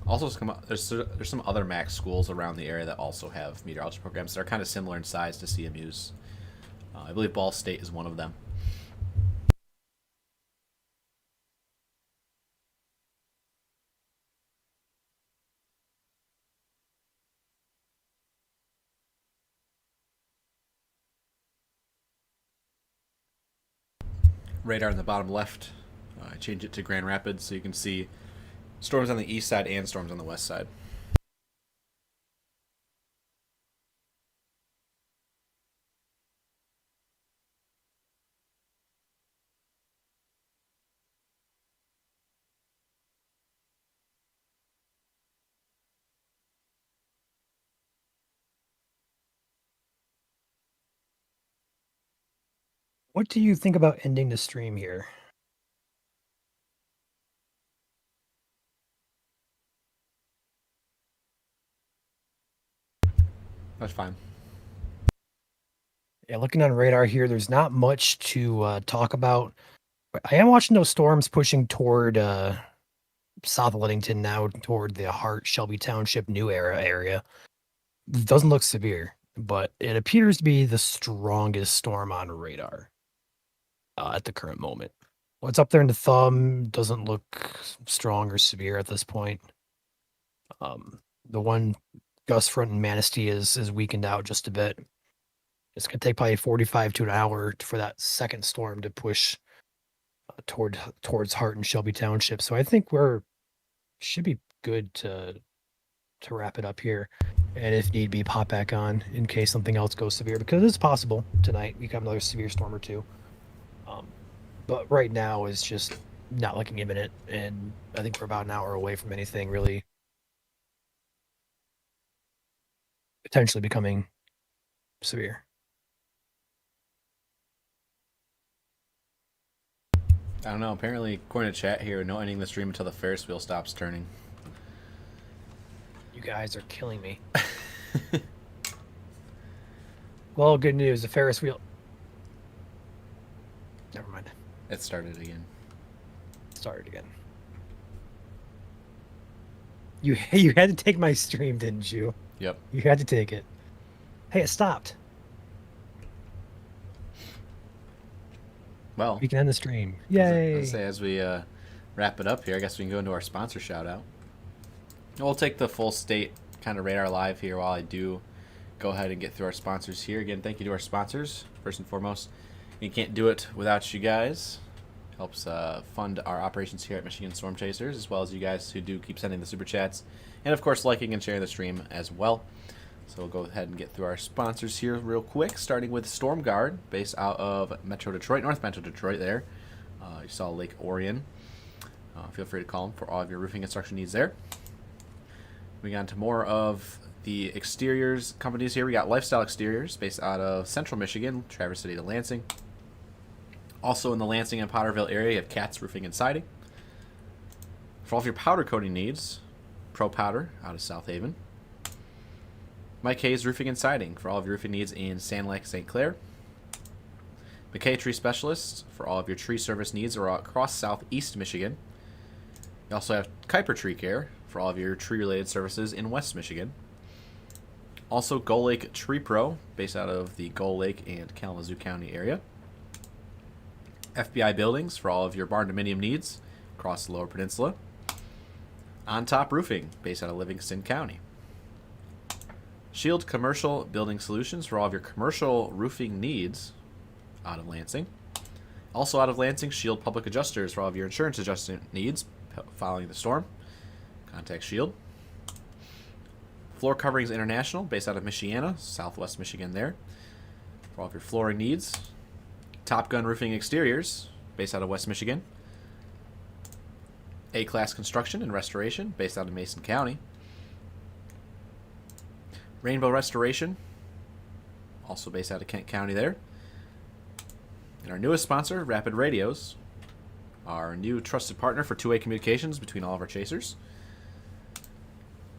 Speaker 1: Also, there's some other MAC schools around the area that also have meteorology programs that are kind of similar in size to CMU's. I believe Ball State is one of them. Radar in the bottom left. I changed it to Grand Rapids so you can see storms on the east side and storms on the west side.
Speaker 2: What do you think about ending the stream here?
Speaker 1: That's fine.
Speaker 2: Yeah, looking on radar here, there's not much to talk about. But I am watching those storms pushing toward south of Liddington now, toward the Hart, Shelby Township, New Era area. It doesn't look severe, but it appears to be the strongest storm on radar at the current moment. What's up there in the thumb doesn't look strong or severe at this point. The one gust front in Manistee is weakened out just a bit. It's going to take probably 45 to an hour for that second storm to push towards Hart and Shelby Township. So I think should be good to wrap it up here. And if need be, pop back on in case something else goes severe, because it's possible tonight we could have another severe storm or two. But right now is just not looking imminent, and I think we're about an hour away from anything really potentially becoming severe.
Speaker 1: I don't know. Apparently, according to chat here, no ending the stream until the Ferris wheel stops turning.
Speaker 2: guys are killing me. Well, good news. The Ferris wheel. Never mind.
Speaker 1: It started again.
Speaker 2: Started again. You had to take my stream, didn't you?
Speaker 1: Yep.
Speaker 2: You had to take it. Hey, it stopped.
Speaker 1: Well,
Speaker 2: We can end the stream.
Speaker 1: I
Speaker 2: Yay!
Speaker 1: was gonna say, as we wrap it up here, I guess we can go into our sponsor shout out. We'll take the full state kind of radar live here while I do go ahead and get through our sponsors here. Again, thank you to our sponsors, first and foremost. You can't do it without you guys. Helps fund our operations here at Michigan Storm Chasers, as well as you guys who do keep sending the super chats, and of course liking and sharing the stream as well. So we'll go ahead and get through our sponsors here real quick, starting with Storm Guard, based out of Metro Detroit, North Metro Detroit there. You saw Lake Orion. Feel free to call them for all of your roofing construction needs there. Moving on to more of the exteriors companies here. We got Lifestyle Exteriors, based out of Central Michigan, Traverse City to Lansing. Also in the Lansing and Potterville area, you have Katz Roofing and Siding. For all of your powder coating needs, Pro Powder out of South Haven. Mike Hayes Roofing and Siding for all of your roofing needs in Sand Lake, St. Clair. McKay Tree Specialists for all of your tree service needs across southeast Michigan. You also have Kuiper Tree Care for all of your tree-related services in West Michigan. Also, Gull Lake Tree Pro, based out of the Gull Lake and Kalamazoo County area. FBI Buildings for all of your barn dominium needs across the Lower Peninsula. On Top Roofing, based out of Livingston County. Shield Commercial Building Solutions for all of your commercial roofing needs out of Lansing. Also out of Lansing, Shield Public Adjusters for all of your insurance adjustment needs following the storm. Contact Shield. Floor Coverings International, based out of Michiana, southwest Michigan there, for all of your flooring needs. Top Gun Roofing Exteriors, based out of West Michigan. A-Class Construction and Restoration, based out of Mason County. Rainbow Restoration, also based out of Kent County there. And our newest sponsor, Rapid Radios, our new trusted partner for two-way communications between all of our chasers.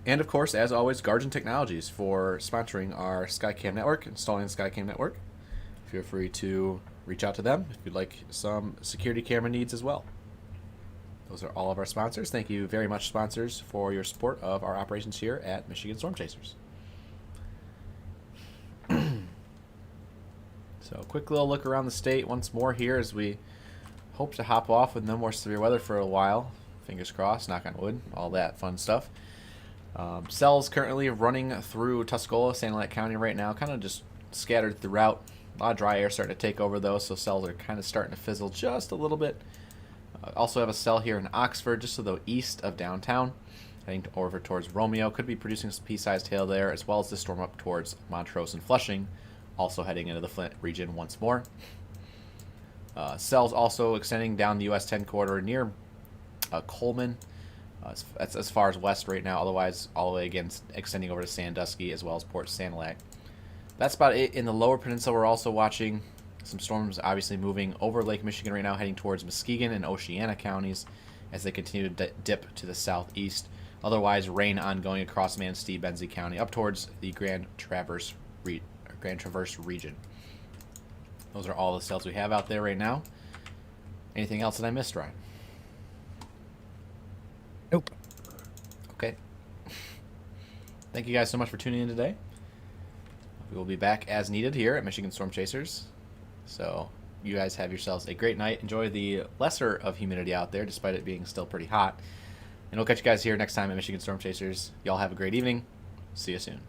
Speaker 1: And of course, as always, Guardian Technologies for sponsoring our Skycam network, installing the Skycam network. Feel free to reach out to them if you'd like some security camera needs as well. Those are all of our sponsors. Thank you very much, sponsors, for your support of our operations here at Michigan Storm Chasers. So, quick little look around the state once more here as we hope to hop off with no more severe weather for a while. Fingers crossed, knock on wood, all that fun stuff. Cells currently running through Tuscola, Sanilac County right now, kind of just scattered throughout. A lot of dry air starting to take over though, so cells are kind of starting to fizzle just a little bit. Also have a cell here in Oxford, just to the east of downtown, heading over towards Romeo. Could be producing some pea-sized hail there, as well as this storm up towards Montrose and Flushing, also heading into the Flint region once more. Cells also extending down the US 10 corridor near Coleman. That's as far as west right now, otherwise all the way again extending over to Sandusky as well as Port Sanilac. That's about it in the Lower Peninsula. We're also watching some storms obviously moving over Lake Michigan right now, heading towards Muskegon and Oceana counties as they continue to dip to the southeast. Otherwise, rain ongoing across Manistee, Benzie County up towards the Grand Traverse region. Those are all the cells we have out there right now. Anything else that I missed, Ryan?
Speaker 2: Nope.
Speaker 1: Okay. Thank you guys so much for tuning in today. We will be back as needed here at Michigan Storm Chasers. So you guys have yourselves a great night. Enjoy the lesser of humidity out there, despite it being still pretty hot. And we'll catch you guys here next time at Michigan Storm Chasers. Y'all have a great evening. See you soon.